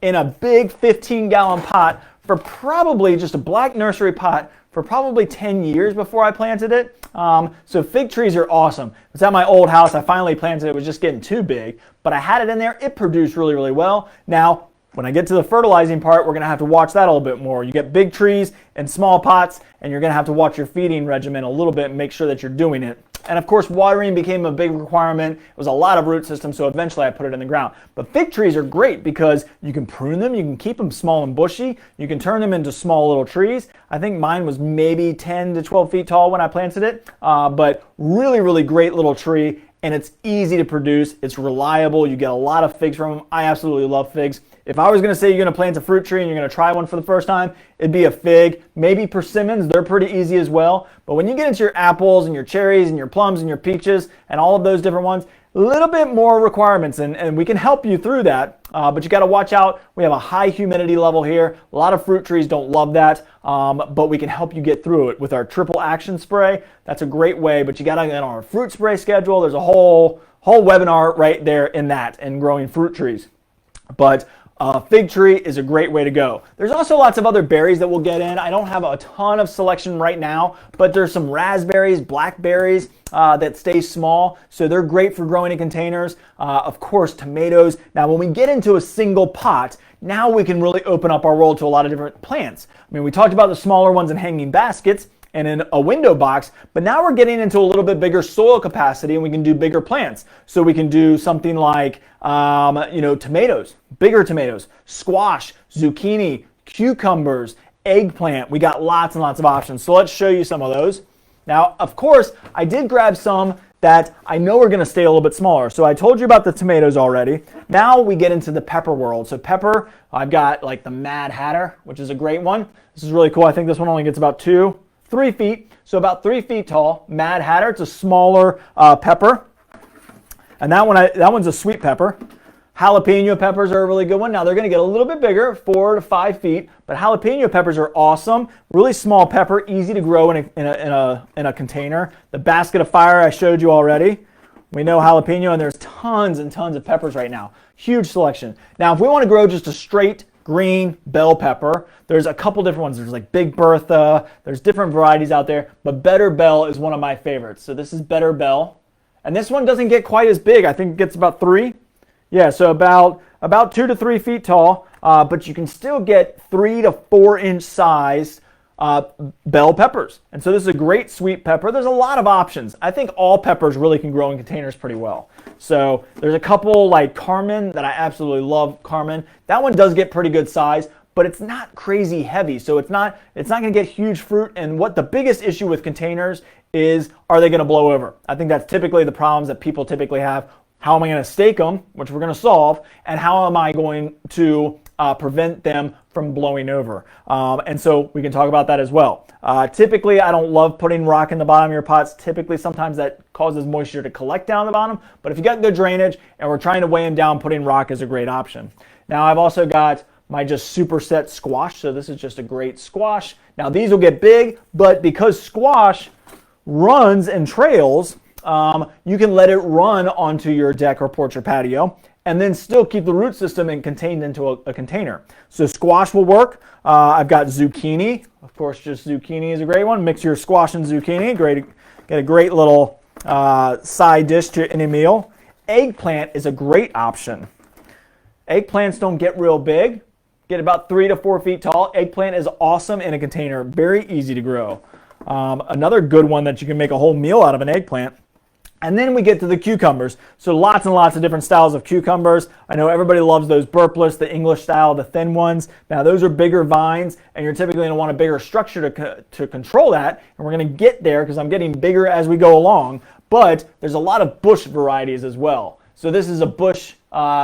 in a big 15-gallon pot for probably just a black nursery pot for probably 10 years before I planted it. So fig trees are awesome. It's at my old house. I finally planted it. It was just getting too big, but I had it in there. It produced really, really well. Now, when I get to the fertilizing part, we're going to have to watch that a little bit more. You get big trees and small pots, and you're going to have to watch your feeding regimen a little bit and make sure that you're doing it. And of course, watering became a big requirement. It was a lot of root system, so eventually I put it in the ground. But fig trees are great because you can prune them, you can keep them small and bushy, you can turn them into small little trees. I think mine was maybe 10 to 12 feet tall when I planted it, but really, really great little tree, and it's easy to produce, it's reliable, you get a lot of figs from them. I absolutely love figs. If I was going to say you're going to plant a fruit tree and you're going to try one for the first time, it'd be a fig, maybe persimmons. They're pretty easy as well. But when you get into your apples and your cherries and your plums and your peaches and all of those different ones, a little bit more requirements, and we can help you through that. But you got to watch out. We have a high humidity level here. A lot of fruit trees don't love that, but we can help you get through it with our triple action spray. That's a great way, but you got to get on our fruit spray schedule. There's a whole webinar right there in that, in growing fruit trees. But fig tree is a great way to go. There's also lots of other berries that we'll get in. I don't have a ton of selection right now, but there's some raspberries, blackberries that stay small, so they're great for growing in containers. Of course, tomatoes. Now, when we get into a single pot, now we can really open up our world to a lot of different plants. I mean, we talked about the smaller ones in hanging baskets and in a window box, but now we're getting into a little bit bigger soil capacity and we can do bigger plants. So we can do something like, tomatoes, bigger tomatoes, squash, zucchini, cucumbers, eggplant. We got lots and lots of options. So let's show you some of those. Now, of course, I did grab some that I know are going to stay a little bit smaller. So I told you about the tomatoes already. Now we get into the pepper world. So pepper, I've got like the Mad Hatter, which is a great one. This is really cool. I think this one only gets about 3 feet. So about 3 feet tall. Mad Hatter, it's a smaller pepper. And that one's a sweet pepper. Jalapeno peppers are a really good one. Now they're going to get a little bit bigger, 4 to 5 feet, but jalapeno peppers are awesome. Really small pepper, easy to grow in a container. The basket of fire I showed you already. We know jalapeno, and there's tons and tons of peppers right now. Huge selection. Now, if we want to grow just a straight green bell pepper, there's a couple different ones. There's like Big Bertha. There's different varieties out there, but Better Bell is one of my favorites. So this is Better Bell, and this one doesn't get quite as big. I think it gets about 3. Yeah, so about 2 to 3 feet tall, but you can still get 3 to 4 inch size bell peppers. And so this is a great sweet pepper. There's a lot of options. I think all peppers really can grow in containers pretty well. So there's a couple like Carmen that I absolutely love. Carmen, that one does get pretty good size, but it's not crazy heavy. So it's not going to get huge fruit. And what the biggest issue with containers is, are they going to blow over? I think that's typically the problems that people typically have. How am I going to stake them, which we're going to solve, and how am I going to prevent them from blowing over? And so we can talk about that as well. Typically, I don't love putting rock in the bottom of your pots. Typically, sometimes that causes moisture to collect down the bottom. But if you got good drainage and we're trying to weigh them down, putting rock is a great option. Now, I've also got my just superset squash. So this is just a great squash. Now, these will get big, but because squash runs and trails, you can let it run onto your deck or porch or patio and then still keep the root system and contained into a container. So squash will work. I've got zucchini. Of course, just zucchini is a great one. Mix your squash and zucchini. Great, get a great little side dish to any meal. Eggplant is a great option. Eggplants don't get real big. Get about 3 to 4 feet tall. Eggplant is awesome in a container. Very easy to grow. Another good one that you can make a whole meal out of, an eggplant. And then we get to the cucumbers. So lots and lots of different styles of cucumbers. I know everybody loves those burpless, the English style, the thin ones. Now those are bigger vines, and you're typically going to want a bigger structure to control that. And we're going to get there because I'm getting bigger as we go along. But there's a lot of bush varieties as well. So this is a bush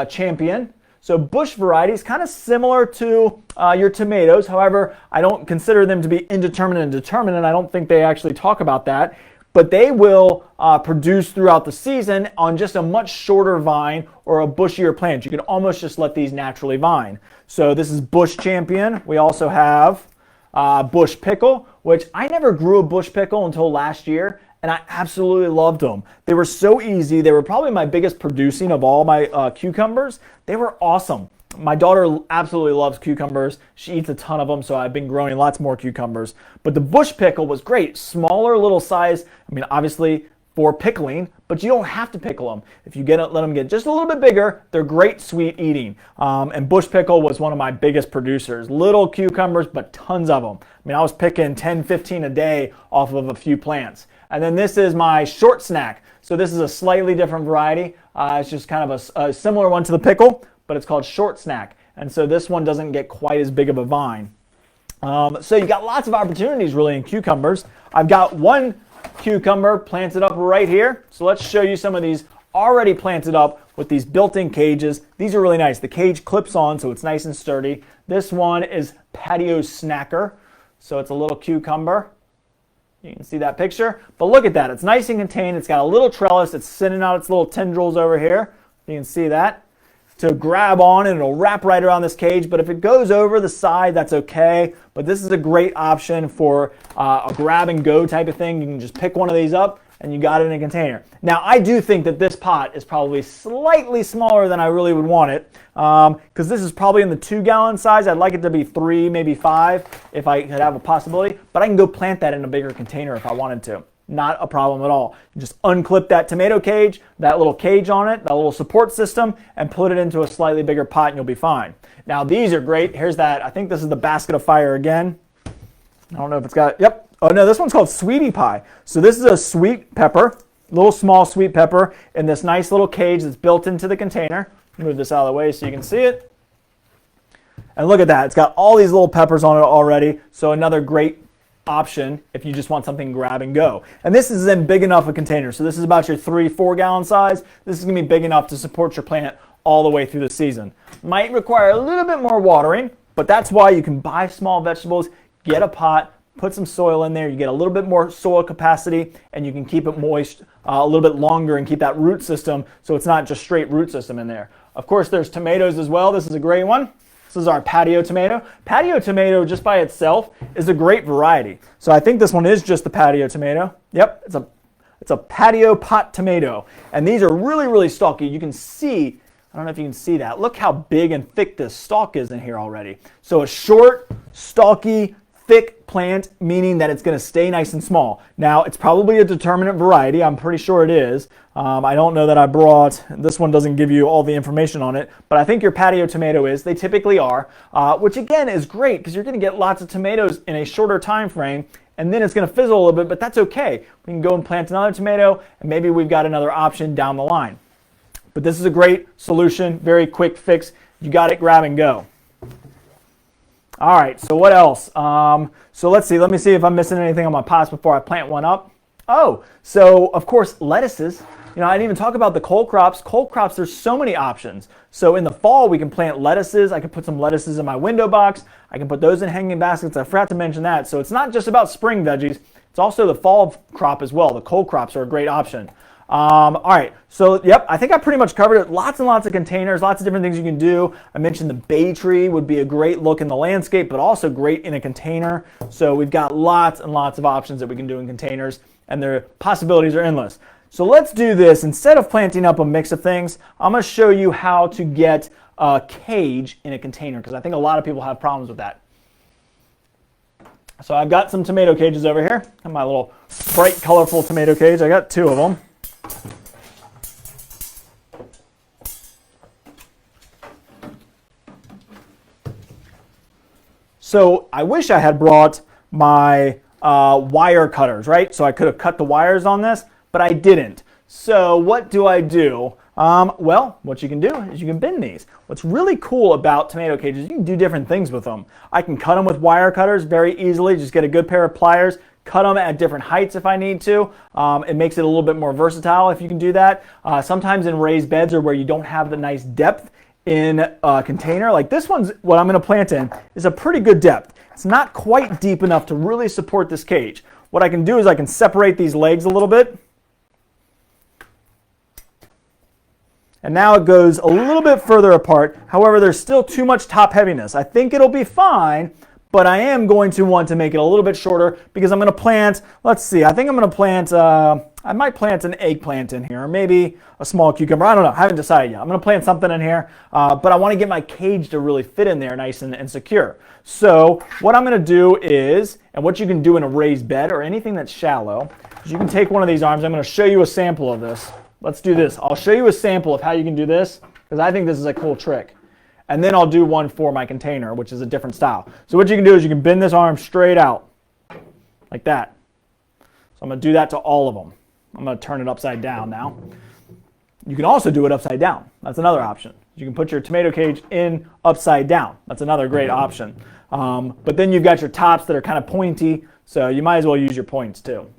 champion. So bush varieties, kind of similar to your tomatoes. However, I don't consider them to be indeterminate and determinate. I don't think they actually talk about that. But they will produce throughout the season on just a much shorter vine or a bushier plant. You can almost just let these naturally vine. So this is Bush Champion. We also have Bush Pickle, which I never grew a Bush Pickle until last year, and I absolutely loved them. They were so easy. They were probably my biggest producing of all my cucumbers. They were awesome. My daughter absolutely loves cucumbers. She eats a ton of them, so I've been growing lots more cucumbers. But the bush pickle was great. Smaller little size. I mean, obviously for pickling, but you don't have to pickle them. If you let them get just a little bit bigger, they're great sweet eating. And bush pickle was one of my biggest producers. Little cucumbers, but tons of them. I mean, I was picking 10, 15 a day off of a few plants. And then this is my short snack. So this is a slightly different variety. It's just kind of a similar one to the pickle, but it's called short snack. And so this one doesn't get quite as big of a vine. So you got lots of opportunities really in cucumbers. I've got one cucumber planted up right here. So let's show you some of these already planted up with these built-in cages. These are really nice. The cage clips on, so it's nice and sturdy. This one is Patio Snacker. So it's a little cucumber. You can see that picture. But look at that. It's nice and contained. It's got a little trellis. It's sending out its little tendrils over here. You can see that. To grab on, and it'll wrap right around this cage. But if it goes over the side, that's okay. But this is a great option for a grab and go type of thing. You can just pick one of these up and you got it in a container. Now, I do think that this pot is probably slightly smaller than I really would want it, because this is probably in the 2-gallon size. I'd like it to be 3, maybe 5 if I could have a possibility, but I can go plant that in a bigger container if I wanted to. Not a problem at all. You just unclip that tomato cage, that little cage on it, that little support system, and put it into a slightly bigger pot and you'll be fine. Now these are great. Here's that. I think this is the basket of fire again. I don't know if it's got, yep. Oh no, this one's called Sweetie Pie. So this is a sweet pepper, little small sweet pepper in this nice little cage that's built into the container. Move this out of the way so you can see it. And look at that. It's got all these little peppers on it already. So another great option if you just want something grab and go. And this is in big enough a container. So this is about your 3-4 gallon size. This is going to be big enough to support your plant all the way through the season. Might require a little bit more watering, but that's why you can buy small vegetables, get a pot, put some soil in there, you get a little bit more soil capacity, and you can keep it moist a little bit longer and keep that root system so it's not just straight root system in there. Of course, there's tomatoes as well. This is a great one. This is our patio tomato. Patio tomato just by itself is a great variety. So I think this one is just the patio tomato. Yep, it's a patio pot tomato. And these are really, really stalky. You can see, I don't know if you can see that. Look how big and thick this stalk is in here already. So a short, stalky, thick plant, meaning that it's going to stay nice and small. Now, it's probably a determinate variety. I'm pretty sure it is. I don't know that I brought, this one doesn't give you all the information on it, but I think your patio tomato is. They typically are, which again is great because you're going to get lots of tomatoes in a shorter time frame, and then it's going to fizzle a little bit, but that's okay. We can go and plant another tomato, and maybe we've got another option down the line. But this is a great solution, very quick fix. You got it, grab and go. All right, so what else? So let's see. Let me see if I'm missing anything on my pots before I plant one up. Oh, so of course, lettuces. You know, I didn't even talk about the cole crops. Cole crops, there's so many options. So in the fall, we can plant lettuces. I can put some lettuces in my window box. I can put those in hanging baskets. I forgot to mention that. So it's not just about spring veggies. It's also the fall crop as well. The cole crops are a great option. All right, so yep, I think I pretty much covered it. Lots and lots of containers, lots of different things you can do. I mentioned the bay tree would be a great look in the landscape, but also great in a container. So we've got lots and lots of options that we can do in containers, and their possibilities are endless. So let's do this. Instead of planting up a mix of things, I'm going to show you how to get a cage in a container, because I think a lot of people have problems with that. So I've got some tomato cages over here. And my little bright, colorful tomato cage. I got 2 of them. So I wish I had brought my wire cutters, right? So I could have cut the wires on this, but I didn't. So what do? Well, what you can do is you can bin these. What's really cool about tomato cages, you can do different things with them. I can cut them with wire cutters very easily. Just get a good pair of pliers, cut them at different heights if I need to. It makes it a little bit more versatile if you can do that. Sometimes in raised beds or where you don't have the nice depth in a container, like this one's what I'm going to plant in, is a pretty good depth. It's not quite deep enough to really support this cage. What I can do is I can separate these legs a little bit. And now it goes a little bit further apart. However, there's still too much top heaviness. I think it'll be fine, but I am going to want to make it a little bit shorter because I'm going to plant, let's see, I think I'm going to plant, I might plant an eggplant in here, or maybe a small cucumber. I don't know. I haven't decided yet. I'm going to plant something in here, but I want to get my cage to really fit in there nice and secure. So what I'm going to do is, and what you can do in a raised bed or anything that's shallow, is you can take one of these arms. I'm going to show you a sample of this. Let's do this. I'll show you a sample of how you can do this because I think this is a cool trick. And then I'll do one for my container, which is a different style. So what you can do is you can bend this arm straight out like that. So I'm going to do that to all of them. I'm going to turn it upside down now. You can also do it upside down. That's another option. You can put your tomato cage in upside down. That's another great option. But then you've got your tops that are kind of pointy, so you might as well use your points too.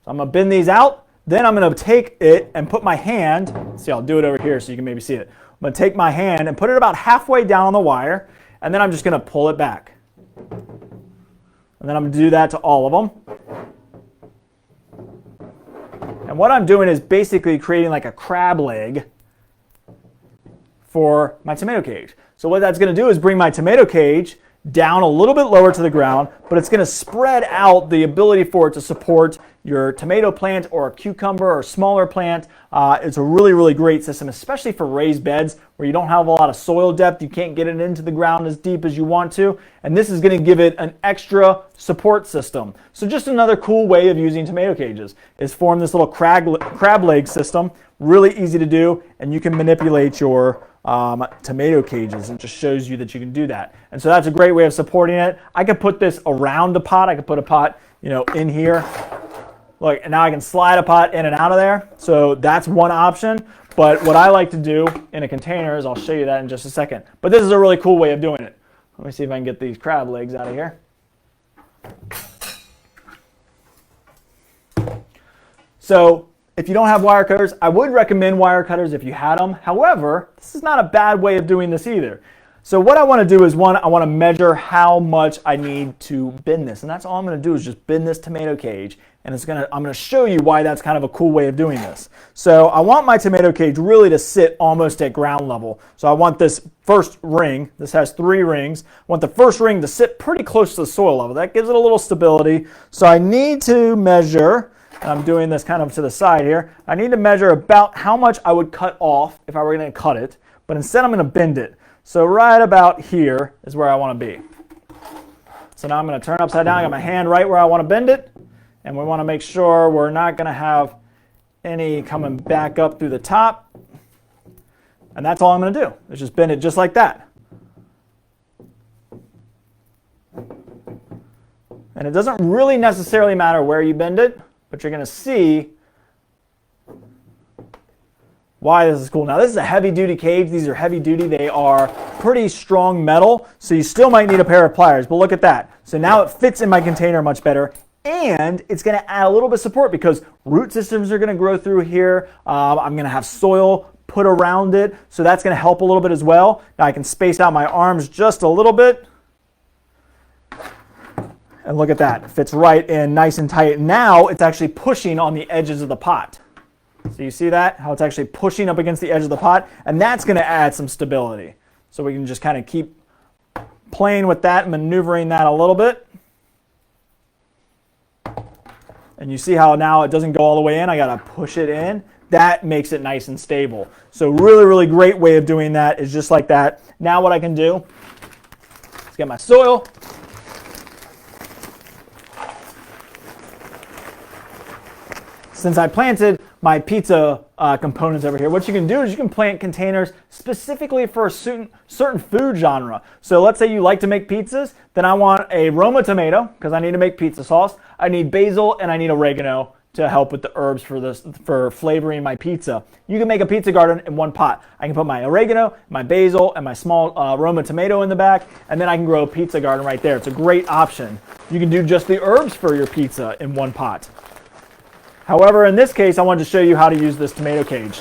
So I'm going to bend these out. Then I'm going to take it and put my hand, see, I'll do it over here so you can maybe see it. I'm going to take my hand and put it about halfway down on the wire, and then I'm just going to pull it back. And then I'm going to do that to all of them. And what I'm doing is basically creating like a crab leg for my tomato cage. So what that's going to do is bring my tomato cage down a little bit lower to the ground, but it's going to spread out the ability for it to support your tomato plant or a cucumber or smaller plant. It's a really, really great system, especially for raised beds where you don't have a lot of soil depth. You can't get it into the ground as deep as you want to. And this is going to give it an extra support system. So just another cool way of using tomato cages is form this little crab leg system. Really easy to do, and you can manipulate your tomato cages. It just shows you that you can do that. And so that's a great way of supporting it. I could put this around a pot. I could put a pot, in here. Look, and now I can slide a pot in and out of there. So that's one option. But what I like to do in a container is, I'll show you that in just a second. But this is a really cool way of doing it. Let me see if I can get these crab legs out of here. So if you don't have wire cutters, I would recommend wire cutters if you had them. However, this is not a bad way of doing this either. So what I want to do is, one, I want to measure how much I need to bend this. And that's all I'm going to do is just bend this tomato cage. And I'm going to show you why that's kind of a cool way of doing this. So I want my tomato cage really to sit almost at ground level. So I want this first ring, this has 3 rings. I want the first ring to sit pretty close to the soil level. That gives it a little stability. So I need to measure, and I'm doing this kind of to the side here, I need to measure about how much I would cut off if I were going to cut it. But instead I'm going to bend it. So right about here is where I want to be. So now I'm going to turn upside down. I got my hand right where I want to bend it. And we want to make sure we're not going to have any coming back up through the top. And that's all I'm going to do, is just bend it just like that. And it doesn't really necessarily matter where you bend it, but you're going to see why this is cool. Now this is a heavy duty cage. These are heavy duty. They are pretty strong metal, so you still might need a pair of pliers, but look at that. So now it fits in my container much better, and it's going to add a little bit of support because root systems are going to grow through here. I'm going to have soil put around it, so that's going to help a little bit as well. Now I can space out my arms just a little bit. And look at that, it fits right in nice and tight. Now it's actually pushing on the edges of the pot. So you see that, how it's actually pushing up against the edge of the pot, and that's going to add some stability. So we can just kind of keep playing with that, maneuvering that a little bit. And you see how now it doesn't go all the way in, I got to push it in. That makes it nice and stable. So really, really great way of doing that is just like that. Now what I can do is get my soil. Since I planted my pizza components over here, what you can do is you can plant containers specifically for a certain food genre. So let's say you like to make pizzas, then I want a Roma tomato because I need to make pizza sauce. I need basil and I need oregano to help with the herbs for flavoring my pizza. You can make a pizza garden in one pot. I can put my oregano, my basil, and my small Roma tomato in the back, and then I can grow a pizza garden right there. It's a great option. You can do just the herbs for your pizza in one pot. However, in this case, I wanted to show you how to use this tomato cage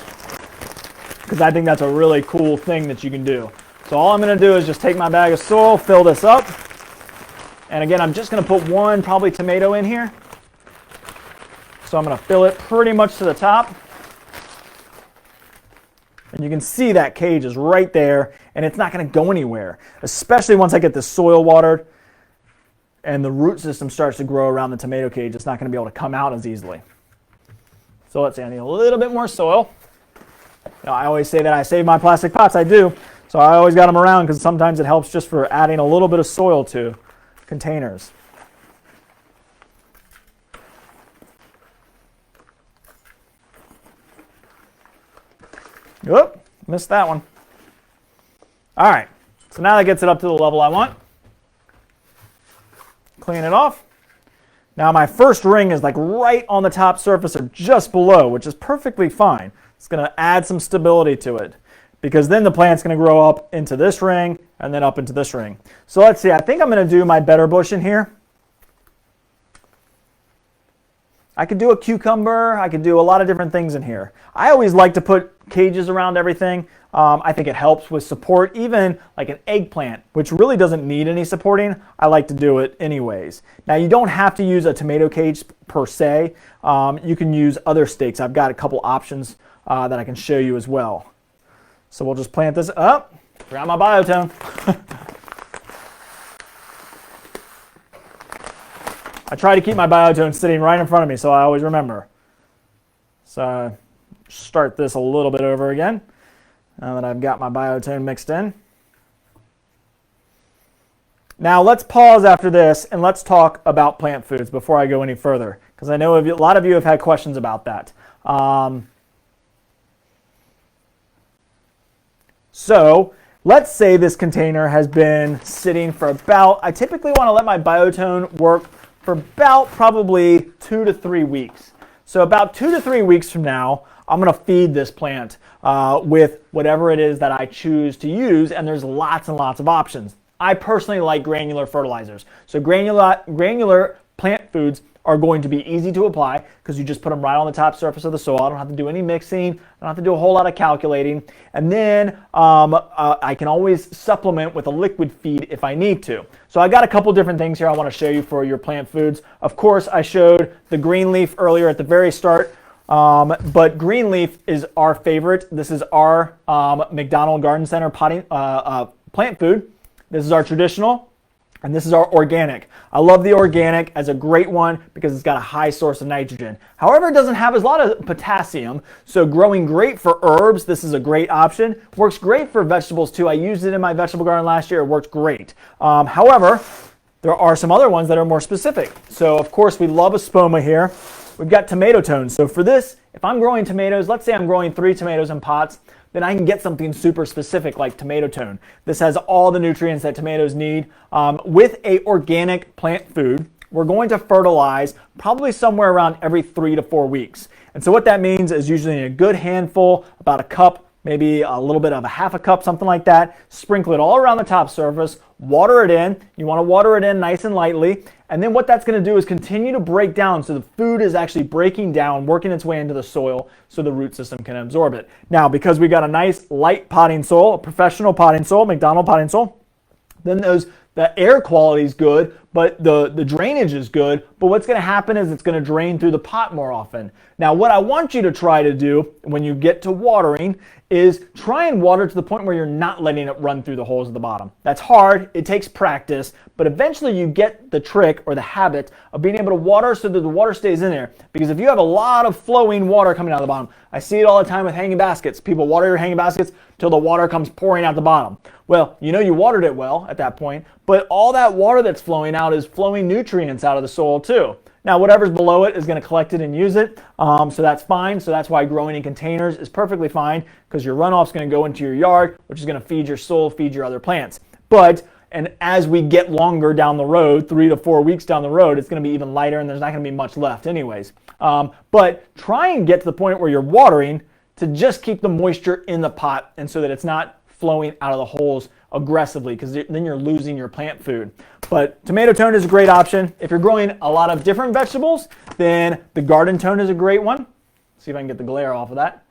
because I think that's a really cool thing that you can do. So all I'm going to do is just take my bag of soil, fill this up, and again, I'm just going to put one probably tomato in here. So I'm going to fill it pretty much to the top. And you can see that cage is right there, and it's not going to go anywhere, especially once I get the soil watered and the root system starts to grow around the tomato cage. It's not going to be able to come out as easily. So let's see, I need a little bit more soil. Now, I always say that I save my plastic pots. I do. So I always got them around because sometimes it helps just for adding a little bit of soil to containers. Whoop, missed that one. All right, so now that gets it up to the level I want. Clean it off. Now my first ring is like right on the top surface or just below, which is perfectly fine. It's going to add some stability to it because then the plant's going to grow up into this ring and then up into this ring. So let's see, I think I'm going to do my better bush in here. I could do a cucumber, I could do a lot of different things in here. I always like to put cages around everything. I think it helps with support, even like an eggplant, which really doesn't need any supporting. I like to do it anyways. Now you don't have to use a tomato cage per se. You can use other stakes. I've got a couple options that I can show you as well. So we'll just plant this up. Forgot my biotone. I try to keep my biotone sitting right in front of me so I always remember. So start this a little bit over again now that I've got my biotone mixed in. Now let's pause after this and let's talk about plant foods before I go any further because I know a lot of you have had questions about that. So let's say this container has been sitting for about, I typically want to let my biotone work for about probably 2 to 3 weeks. So about 2 to 3 weeks from now, I'm going to feed this plant with whatever it is that I choose to use, and there's lots and lots of options. I personally like granular fertilizers. So granular plant foods are going to be easy to apply because you just put them right on the top surface of the soil. I don't have to do any mixing. I don't have to do a whole lot of calculating. And then I can always supplement with a liquid feed if I need to. So I got a couple different things here I want to show you for your plant foods. Of course, I showed the green leaf earlier at the very start. But green leaf is our favorite. This is our McDonald Garden Center potting, plant food. This is our traditional. And this is our organic. I love the organic as a great one because it's got a high source of nitrogen. However, it doesn't have a lot of potassium, so growing great for herbs. This is a great option. Works great for vegetables too. I used it in my vegetable garden last year. It worked great. However, there are some other ones that are more specific. So of course, we love a spoma here. We've got tomato tones. So for this, if I'm growing tomatoes, let's say I'm growing 3 tomatoes in pots, then I can get something super specific like tomato tone. This has all the nutrients that tomatoes need. With a organic plant food, we're going to fertilize probably somewhere around every 3 to 4 weeks. And so what that means is usually a good handful, about a cup, maybe a little bit of a half a cup, something like that. Sprinkle it all around the top surface, water it in. You want to water it in nice and lightly. And then what that's going to do is continue to break down. So the food is actually breaking down, working its way into the soil so the root system can absorb it. Now, because we got a nice light potting soil, a professional potting soil, McDonald potting soil, then the air quality is good, but the drainage is good. But what's going to happen is it's going to drain through the pot more often. Now, what I want you to try to do when you get to watering is try and water to the point where you're not letting it run through the holes at the bottom. That's hard. It takes practice, but eventually you get the trick or the habit of being able to water so that the water stays in there. Because if you have a lot of flowing water coming out of the bottom, I see it all the time with hanging baskets. People water your hanging baskets till the water comes pouring out the bottom. Well, you know you watered it well at that point, but all that water that's flowing out is flowing nutrients out of the soil too. Now, whatever's below it is going to collect it and use it, so that's fine. So that's why growing in containers is perfectly fine, because your runoff's going to go into your yard, which is going to feed your soil, feed your other plants. And as we get longer down the road, 3 to 4 weeks down the road, it's going to be even lighter, and there's not going to be much left anyways. But try and get to the point where you're watering to just keep the moisture in the pot, and so that it's not flowing out of the holes aggressively, because then you're losing your plant food. But tomato tone is a great option. If you're growing a lot of different vegetables, then the garden tone is a great one. See if I can get the glare off of that.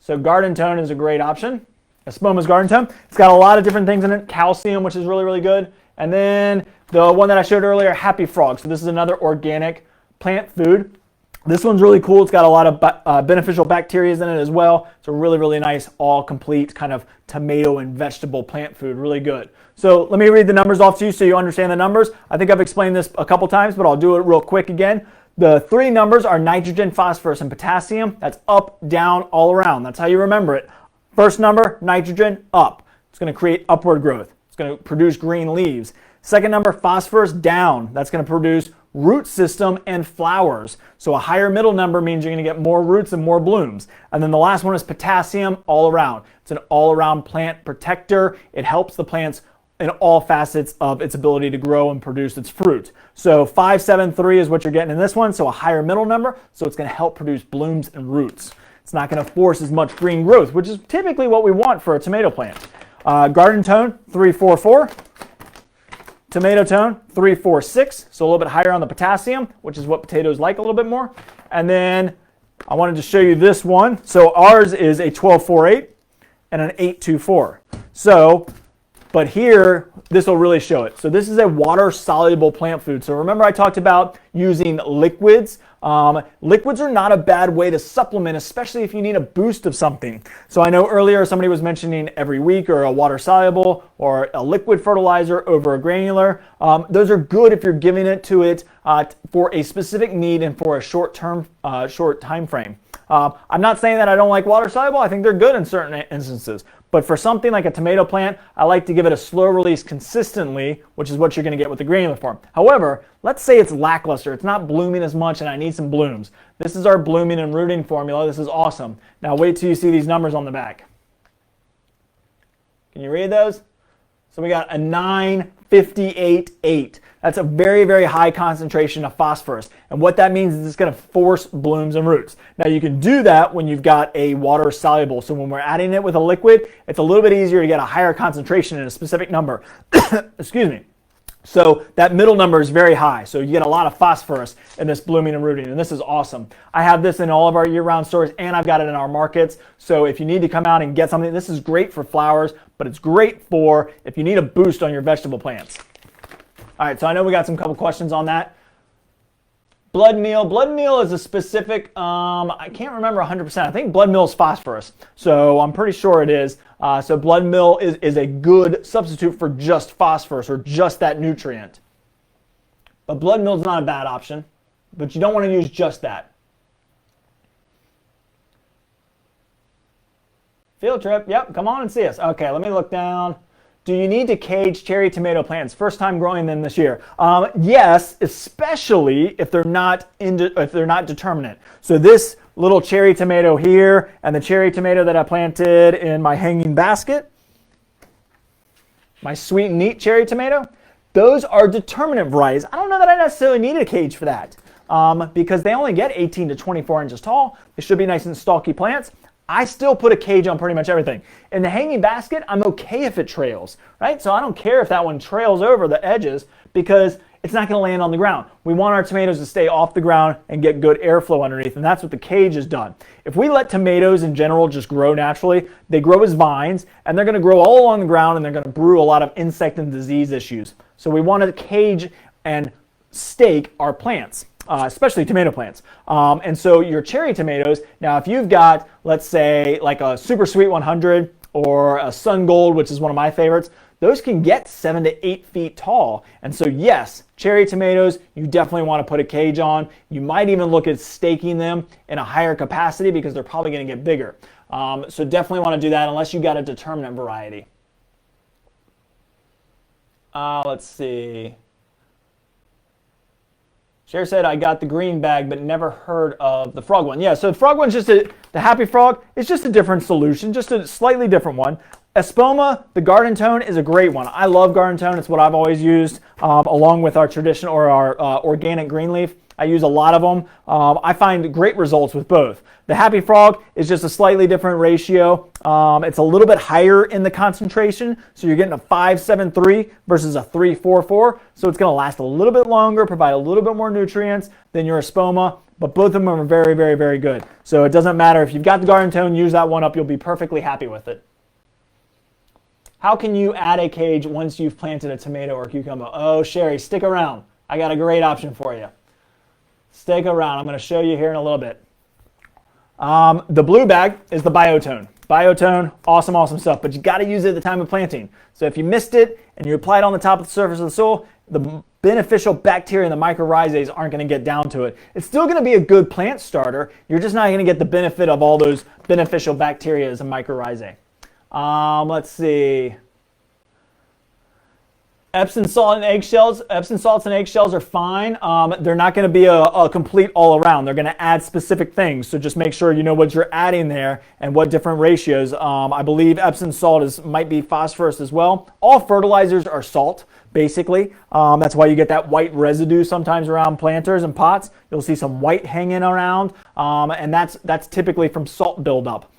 So garden tone is a great option. Espoma's garden tone. It's got a lot of different things in it. Calcium, which is really, really good. And then the one that I showed earlier, Happy Frog. So this is another organic plant food. This one's really cool. It's got a lot of beneficial bacteria in it as well. It's a really, really nice, all complete kind of tomato and vegetable plant food. Really good. So let me read the numbers off to you so you understand the numbers. I think I've explained this a couple times, but I'll do it real quick again. The 3 numbers are nitrogen, phosphorus, and potassium. That's up, down, all around. That's how you remember it. First number, nitrogen, up. It's going to create upward growth. It's going to produce green leaves. Second number, phosphorus, down. That's going to produce root system and flowers. So a higher middle number means you're going to get more roots and more blooms. And then the last one is potassium, all around. It's an all-around plant protector. It helps the plants in all facets of its ability to grow and produce its fruit. So 573 is what you're getting in this one, so a higher middle number, so it's going to help produce blooms and roots. It's not going to force as much green growth, which is typically what we want for a tomato plant. Garden tone, 344. Tomato tone, 346, so a little bit higher on the potassium, which is what potatoes like a little bit more. And then I wanted to show you this one. So ours is a 1248 and an 824. So, but here, this will really show it. So this is a water-soluble plant food. So remember I talked about using liquids. Liquids are not a bad way to supplement, especially if you need a boost of something. So I know earlier somebody was mentioning every week or a water-soluble or a liquid fertilizer over a granular. Those are good if you're giving it to it for a specific need and for a short time frame. I'm not saying that I don't like water-soluble. I think they're good in certain instances. But for something like a tomato plant, I like to give it a slow release consistently, which is what you're going to get with the granular form. However, let's say it's lackluster. It's not blooming as much and I need some blooms. This is our blooming and rooting formula. This is awesome. Now wait till you see these numbers on the back. Can you read those? So we got a 9, 58, 8. That's a very, very high concentration of phosphorus. And what that means is it's going to force blooms and roots. Now you can do that when you've got a water soluble. So when we're adding it with a liquid, it's a little bit easier to get a higher concentration in a specific number. Excuse me. So that middle number is very high. So you get a lot of phosphorus in this blooming and rooting, and this is awesome. I have this in all of our year-round stores, and I've got it in our markets. So if you need to come out and get something, this is great for flowers, but it's great for if you need a boost on your vegetable plants. All right, so I know we got some couple questions on that. Blood meal. Blood meal is a specific, I can't remember 100%. I think blood meal is phosphorus. So I'm pretty sure it is. So blood meal is a good substitute for just phosphorus or just that nutrient. But blood meal is not a bad option. But you don't want to use just that. Field trip. Yep, come on and see us. Okay, let me look down. Do you need to cage cherry tomato plants? First time growing them this year. Yes, especially if they're not determinate. So this little cherry tomato here and the cherry tomato that I planted in my hanging basket, my sweet and neat cherry tomato, those are determinate varieties. I don't know that I necessarily need a cage for that because they only get 18 to 24 inches tall. They should be nice and stalky plants. I still put a cage on pretty much everything. In the hanging basket, I'm okay if it trails, right? So I don't care if that one trails over the edges because it's not going to land on the ground. We want our tomatoes to stay off the ground and get good airflow underneath, and that's what the cage has done. If we let tomatoes in general just grow naturally, they grow as vines, and they're going to grow all along the ground, and they're going to brew a lot of insect and disease issues. So we want to cage and stake our plants. Especially tomato plants. And so your cherry tomatoes, now if you've got, let's say, like a Super Sweet 100 or a Sun Gold, which is one of my favorites, those can get 7 to 8 feet tall. And so yes, cherry tomatoes, you definitely want to put a cage on. You might even look at staking them in a higher capacity because they're probably going to get bigger. So definitely want to do that unless you got a determinate variety. Let's see. Cher said, I got the green bag, but never heard of the frog one. Yeah, so the frog one's just the happy frog is just a different solution, just a slightly different one. Espoma, the garden tone, is a great one. I love garden tone. It's what I've always used along with our traditional or our organic green leaf. I use a lot of them. I find great results with both. The Happy Frog is just a slightly different ratio. It's a little bit higher in the concentration, so you're getting a 5.73 versus a 3.44. So it's going to last a little bit longer, provide a little bit more nutrients than your Espoma, but both of them are very, very, very good. So it doesn't matter if you've got the garden tone, use that one up. You'll be perfectly happy with it. How can you add a cage once you've planted a tomato or cucumber? Oh, Sherry, stick around. I got a great option for you. Stick around. I'm going to show you here in a little bit. The blue bag is the biotone. Biotone, awesome, awesome stuff, but you got to use it at the time of planting. So if you missed it and you apply it on the top of the surface of the soil, the beneficial bacteria and the mycorrhizas aren't going to get down to it. It's still going to be a good plant starter. You're just not going to get the benefit of all those beneficial bacteria and mycorrhizae. Let's see. Epsom salt and eggshells. Epsom salts and eggshells are fine. They're not going to be a complete all around. They're going to add specific things. So just make sure you know what you're adding there and what different ratios. I believe Epsom salt might be phosphorus as well. All fertilizers are salt, basically. That's why you get that white residue sometimes around planters and pots. You'll see some white hanging around, and that's typically from salt buildup.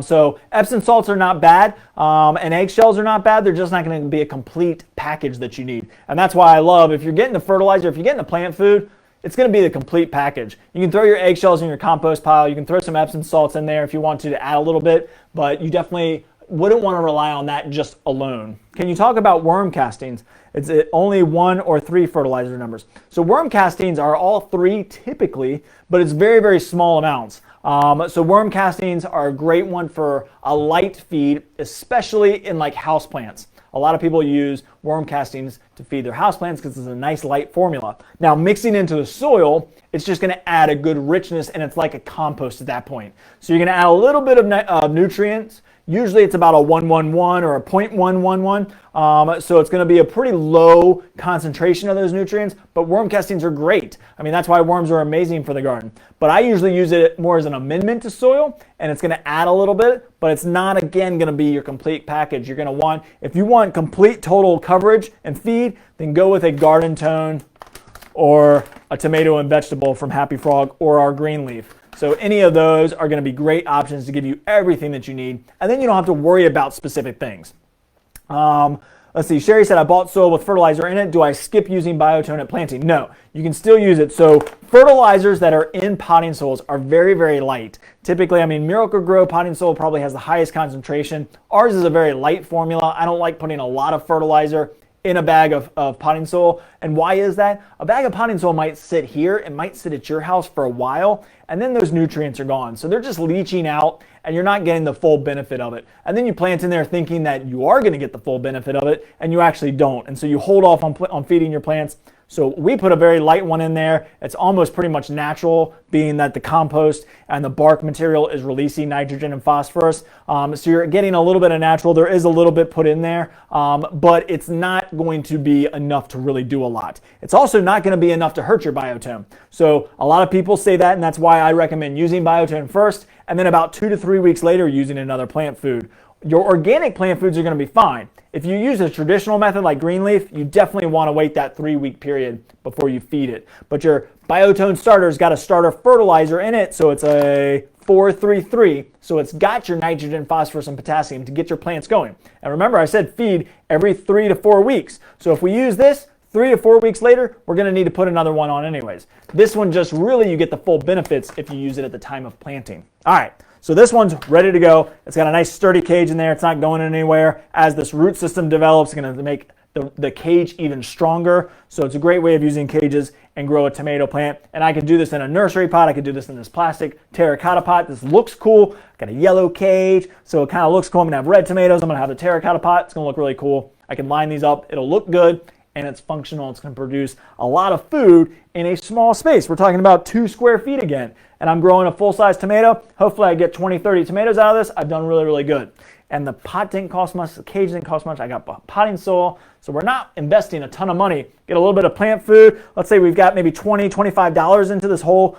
So Epsom salts are not bad, and eggshells are not bad. They're just not going to be a complete package that you need. And that's why I love, if you're getting the fertilizer, if you're getting the plant food, it's going to be the complete package. You can throw your eggshells in your compost pile. You can throw some Epsom salts in there if you want to add a little bit, but you definitely wouldn't want to rely on that just alone. Can you talk about worm castings? It's only 1 or 3 fertilizer numbers. So worm castings are all 3 typically, but it's very, very small amounts. So worm castings are a great one for a light feed, especially in like houseplants. A lot of people use worm castings to feed their houseplants because it's a nice light formula. Now mixing into the soil, it's just going to add a good richness, and it's like a compost at that point. So you're going to add a little bit of nutrients. Usually it's about a 111 or a 0.111, so it's going to be a pretty low concentration of those nutrients, but worm castings are great. I mean, that's why worms are amazing for the garden. But I usually use it more as an amendment to soil, and it's going to add a little bit, but it's not, again, going to be your complete package. You're going to want, if you want complete total coverage and feed, then go with a garden tone or a tomato and vegetable from Happy Frog or our green leaf. So any of those are going to be great options to give you everything that you need, and then you don't have to worry about specific things. Let's see, Sherry said, I bought soil with fertilizer in it. Do I skip using biotone at planting? No, you can still use it. So fertilizers that are in potting soils are very, very light. Typically, I mean, Miracle-Gro potting soil probably has the highest concentration. Ours is a very light formula. I don't like putting a lot of fertilizer in a bag of potting soil. And why is that? A bag of potting soil might sit here, it might sit at your house for a while, and then those nutrients are gone. So they're just leaching out and you're not getting the full benefit of it. And then you plant in there thinking that you are gonna get the full benefit of it, and you actually don't. And so you hold off on feeding your plants. So we put a very light one in there. It's almost pretty much natural, being that the compost and the bark material is releasing nitrogen and phosphorus. So you're getting a little bit of natural. There is a little bit put in there, but it's not going to be enough to really do a lot. It's also not going to be enough to hurt your biotone. So a lot of people say that, and that's why I recommend using biotone first, and then about 2 to 3 weeks later using another plant food. Your organic plant foods are going to be fine. If you use a traditional method like Greenleaf, you definitely want to wait that 3-week period before you feed it. But your biotone starter's got a starter fertilizer in it, so it's a 4-3-3, so it's got your nitrogen, phosphorus, and potassium to get your plants going. And remember, I said feed every 3 to 4 weeks. So if we use this, 3 to 4 weeks later, we're going to need to put another one on anyways. This one just really, you get the full benefits if you use it at the time of planting. All right. So this one's ready to go. It's got a nice sturdy cage in there. It's not going anywhere. As this root system develops, it's going to make the cage even stronger. So it's a great way of using cages and grow a tomato plant. And I could do this in a nursery pot. I could do this in this plastic terracotta pot. This looks cool. Got a yellow cage, so it kind of looks cool. I'm going to have red tomatoes. I'm going to have the terracotta pot. It's going to look really cool. I can line these up. It'll look good, and it's functional. It's going to produce a lot of food in a small space. We're talking about 2 square feet again. And I'm growing a full-size tomato. Hopefully I get 20, 30 tomatoes out of this. I've done really, really good. And the pot didn't cost much, the cage didn't cost much. I got potting soil. So we're not investing a ton of money. Get a little bit of plant food. Let's say we've got maybe $20, $25 into this whole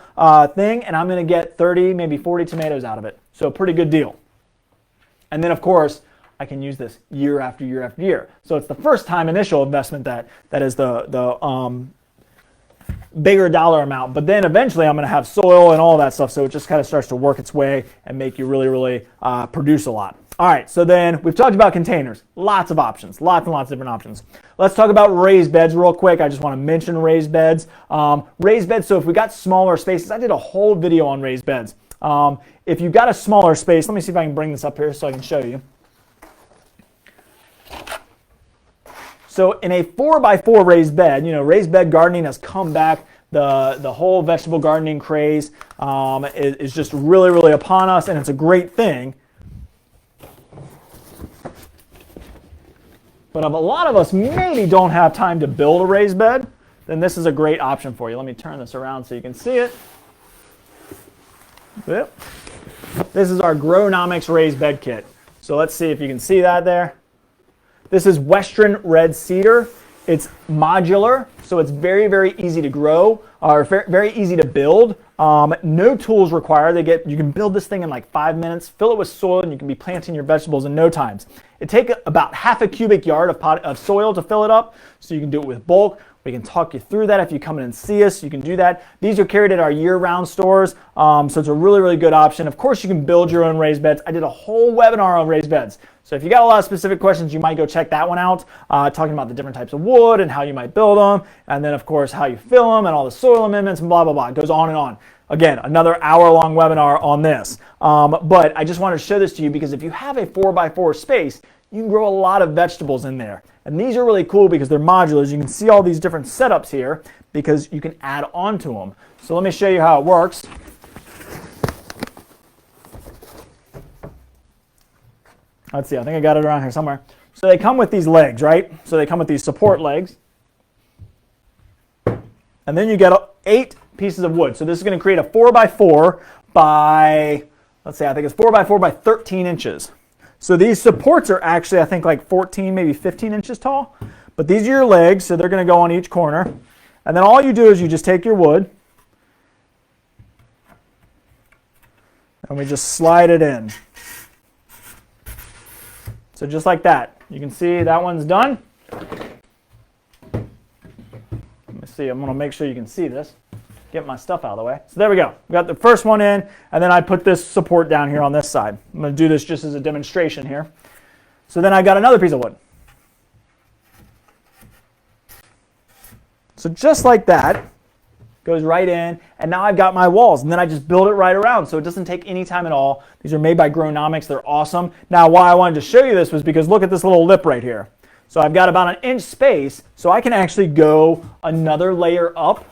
thing, and I'm gonna get 30, maybe 40 tomatoes out of it. So a pretty good deal. And then of course, I can use this year after year after year. So it's the first time initial investment that is the bigger dollar amount, but then eventually I'm going to have soil and all that stuff, so it just kind of starts to work its way and make you really, really produce a lot. All right, so then we've talked about containers. Lots of options, lots and lots of different options. Let's talk about raised beds real quick. I just want to mention raised beds. Raised beds, so if we got smaller spaces, I did a whole video on raised beds. If you've got a smaller space, let me see if I can bring this up here so I can show you. So in a 4x4 raised bed, you know, raised bed gardening has come back. The whole vegetable gardening craze is just really, really upon us, and it's a great thing. But if a lot of us maybe don't have time to build a raised bed, then this is a great option for you. Let me turn this around so you can see it. Yep. This is our Grownomics raised bed kit. So let's see if you can see that there. This is Western red cedar. It's modular, so it's very, very easy to grow, or very easy to build. No tools required. You can build this thing in like 5 minutes, fill it with soil, and you can be planting your vegetables in no time. It takes about half a cubic yard of soil to fill it up, so you can do it with bulk. We can talk you through that if you come in and see us. You can do that. These are carried at our year-round stores, so it's a really, really good option. Of course, you can build your own raised beds. I did a whole webinar on raised beds. So if you got a lot of specific questions, you might go check that one out, talking about the different types of wood and how you might build them, and then, of course, how you fill them and all the soil amendments and blah, blah, blah. It goes on and on. Again, another hour-long webinar on this. But I just wanted to show this to you because if you have a 4x4 space, you can grow a lot of vegetables in there. And these are really cool because they're modulars. You can see all these different setups here because you can add on to them. So let me show you how it works. Let's see, I think I got it around here somewhere. So they come with these legs, right? So they come with these support legs. And then you get 8 pieces of wood. So this is going to create a 4x4 by, let's say, I think it's 4x4 by 13 inches. So these supports are actually, I think, like 14, maybe 15 inches tall. But these are your legs, so they're going to go on each corner. And then all you do is you just take your wood and we just slide it in. So just like that. You can see that one's done. Let me see, I'm going to make sure you can see this. Get my stuff out of the way. So there we go. We got the first one in, and then I put this support down here on this side. I'm going to do this just as a demonstration here. So then I got another piece of wood. So just like that, goes right in, and now I've got my walls, and then I just build it right around, so it doesn't take any time at all. These are made by Grownomics. They're awesome. Now, why I wanted to show you this was because look at this little lip right here. So I've got about an inch space, so I can actually go another layer up.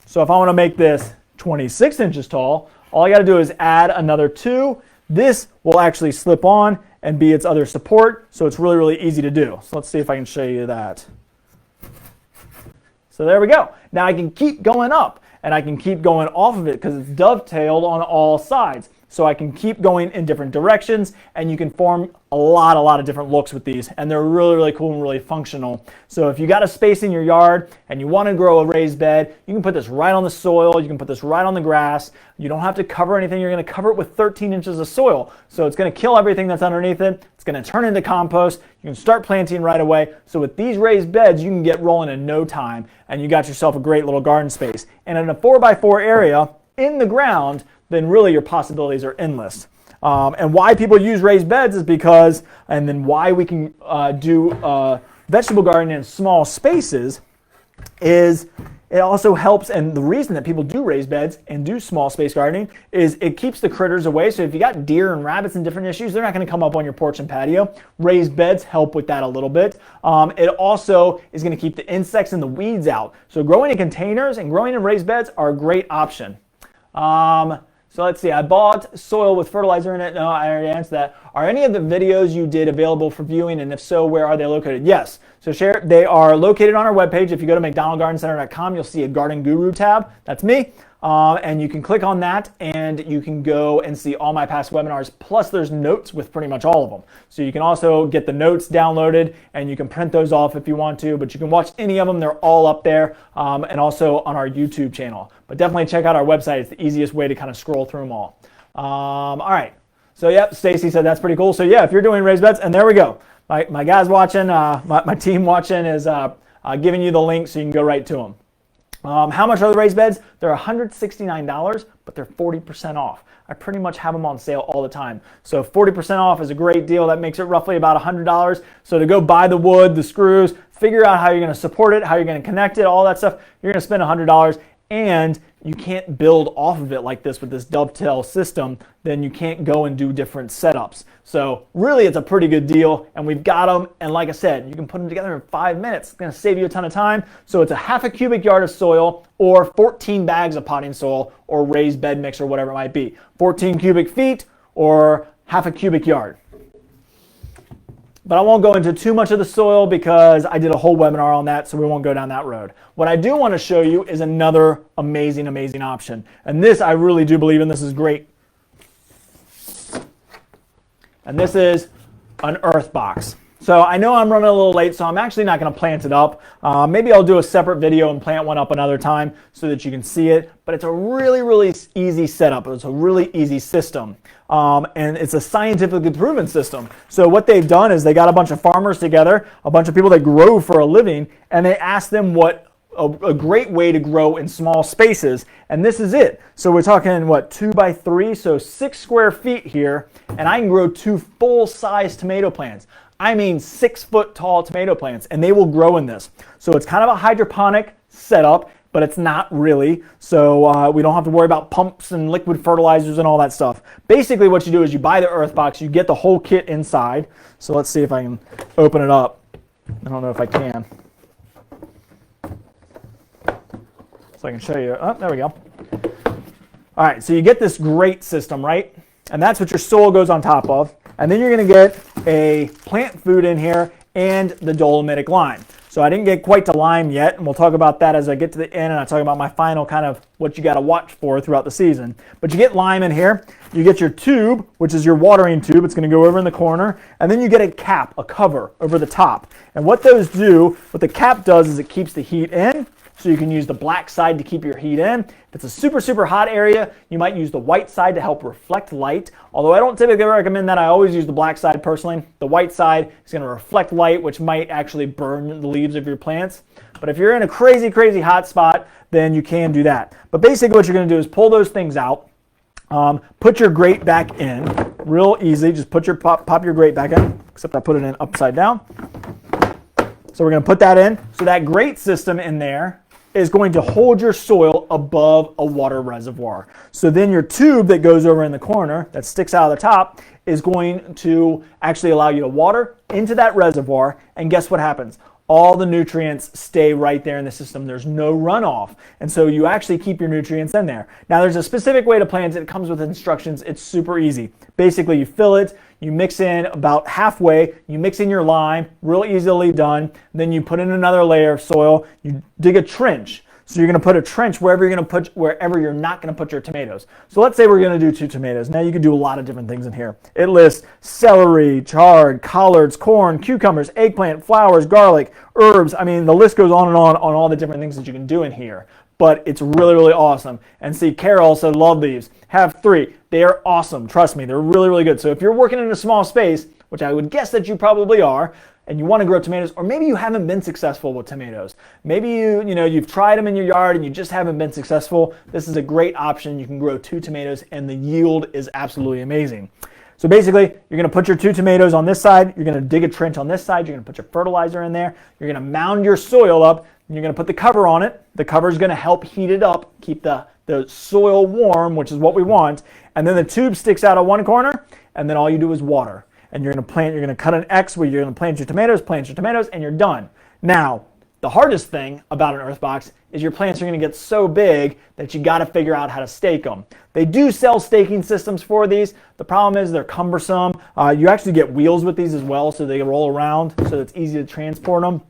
So if I want to make this 26 inches tall, all I got to do is add another 2. This will actually slip on and be its other support, so it's really, really easy to do. So let's see if I can show you that. So there we go. Now I can keep going up, and I can keep going off of it because it's dovetailed on all sides. So I can keep going in different directions, and you can form a lot of different looks with these, and they're really, really cool and really functional. So if you got a space in your yard and you want to grow a raised bed, you can put this right on the soil, you can put this right on the grass. You don't have to cover anything. You're going to cover it with 13 inches of soil. So it's going to kill everything that's underneath it. It's going to turn into compost. You can start planting right away. So with these raised beds, you can get rolling in no time, and you got yourself a great little garden space. And in a 4x4 area in the ground, then really your possibilities are endless. And why people use raised beds is because, and then why we can do vegetable gardening in small spaces is it also helps, and the reason that people do raised beds and do small space gardening is it keeps the critters away. So if you got deer and rabbits and different issues, they're not going to come up on your porch and patio. Raised beds help with that a little bit. It also is going to keep the insects and the weeds out. So growing in containers and growing in raised beds are a great option. So let's see, I bought soil with fertilizer in it. No, I already answered that. Are any of the videos you did available for viewing, and if so, where are they located? Yes. So they are located on our webpage. If you go to mcdonaldgardencenter.com, you'll see a Garden Guru tab. That's me. And you can click on that, and you can go and see all my past webinars. Plus, there's notes with pretty much all of them. So you can also get the notes downloaded, and you can print those off if you want to. But you can watch any of them. They're all up there, and also on our YouTube channel. But definitely check out our website. It's the easiest way to kind of scroll through them all. All right. So, yep, Stacy said that's pretty cool. So, yeah, if you're doing raised beds, and there we go. My guys watching, my team watching is giving you the link so you can go right to them. How much are the raised beds? They're $169, but they're 40% off. I pretty much have them on sale all the time. So 40% off is a great deal. That makes it roughly about $100. So to go buy the wood, the screws, figure out how you're going to support it, how you're going to connect it, all that stuff, you're going to spend $100. And you can't build off of it like this with this dovetail system, then you can't go and do different setups. So really it's a pretty good deal, and we've got them, and like I said, you can put them together in 5 minutes. It's going to save you a ton of time. So it's a half a cubic yard of soil or 14 bags of potting soil or raised bed mix or whatever it might be. 14 cubic feet or half a cubic yard. But I won't go into too much of the soil because I did a whole webinar on that, so we won't go down that road. What I do want to show you is another amazing, amazing option. And this I really do believe in. This is great. And this is an earth box. So I know I'm running a little late, so I'm actually not going to plant it up. Maybe I'll do a separate video and plant one up another time so that you can see it. But it's a really, really easy setup. It's a really easy system. And it's a scientifically proven system. So what they've done is they got a bunch of farmers together, a bunch of people that grow for a living, and they asked them what a great way to grow in small spaces, and this is it. So we're talking, what, 2 by 3, so 6 square feet here, and I can grow 2 full-size tomato plants. I mean 6-foot tall tomato plants, and they will grow in this. So it's kind of a hydroponic setup, but it's not really. So we don't have to worry about pumps and liquid fertilizers and all that stuff. Basically what you do is you buy the earth box, you get the whole kit inside. So let's see if I can open it up. I don't know if I can. So I can show you. Oh, there we go. All right, so you get this great system, right? And that's what your soil goes on top of. And then you're going to get a plant food in here and the dolomitic lime. So I didn't get quite to lime yet, and we'll talk about that as I get to the end and I talk about my final kind of what you got to watch for throughout the season. But you get lime in here, you get your tube, which is your watering tube. It's going to go over in the corner, and then you get a cap, a cover over the top. And what those do, what the cap does is it keeps the heat in, so you can use the black side to keep your heat in. If it's a super, super hot area, you might use the white side to help reflect light. Although I don't typically recommend that, I always use the black side personally. The white side is going to reflect light, which might actually burn the leaves of your plants. But if you're in a crazy, crazy hot spot, then you can do that. But basically what you're going to do is pull those things out, put your grate back in, real easy. Just put your pop your grate back in, except I put it in upside down. So we're going to put that in. So that grate system in there is going to hold your soil above a water reservoir. So then your tube that goes over in the corner, that sticks out of the top, is going to actually allow you to water into that reservoir, and guess what happens? All the nutrients stay right there in the system. There's no runoff, and so you actually keep your nutrients in there. Now there's a specific way to plant it. It comes with instructions. It's super easy. Basically you fill it, you mix in about halfway, you mix in your lime, real easily done. Then you put in another layer of soil, you dig a trench. So you're going to put a trench wherever you're not going to put your tomatoes. So let's say we're going to do 2 tomatoes. Now you can do a lot of different things in here. It lists celery, chard, collards, corn, cucumbers, eggplant, flowers, garlic, herbs. I mean, the list goes on all the different things that you can do in here. But it's really, really awesome. And see, Carol said, love these. Have 3. They are awesome. Trust me, they're really, really good. So if you're working in a small space, which I would guess that you probably are, and you want to grow tomatoes, or maybe you haven't been successful with tomatoes. Maybe you've tried them in your yard and you just haven't been successful. This is a great option. You can grow 2 tomatoes and the yield is absolutely amazing. So basically, you're going to put your 2 tomatoes on this side, you're going to dig a trench on this side, you're going to put your fertilizer in there, you're going to mound your soil up, and you're going to put the cover on it. The cover is going to help heat it up, keep the soil warm, which is what we want, and then the tube sticks out of one corner, and then all you do is water. And you're going to cut an X where you're going to plant your tomatoes, and you're done. Now, the hardest thing about an earth box is your plants are going to get so big that you got to figure out how to stake them. They do sell staking systems for these. The problem is they're cumbersome. You actually get wheels with these as well, so they roll around, so it's easy to transport them.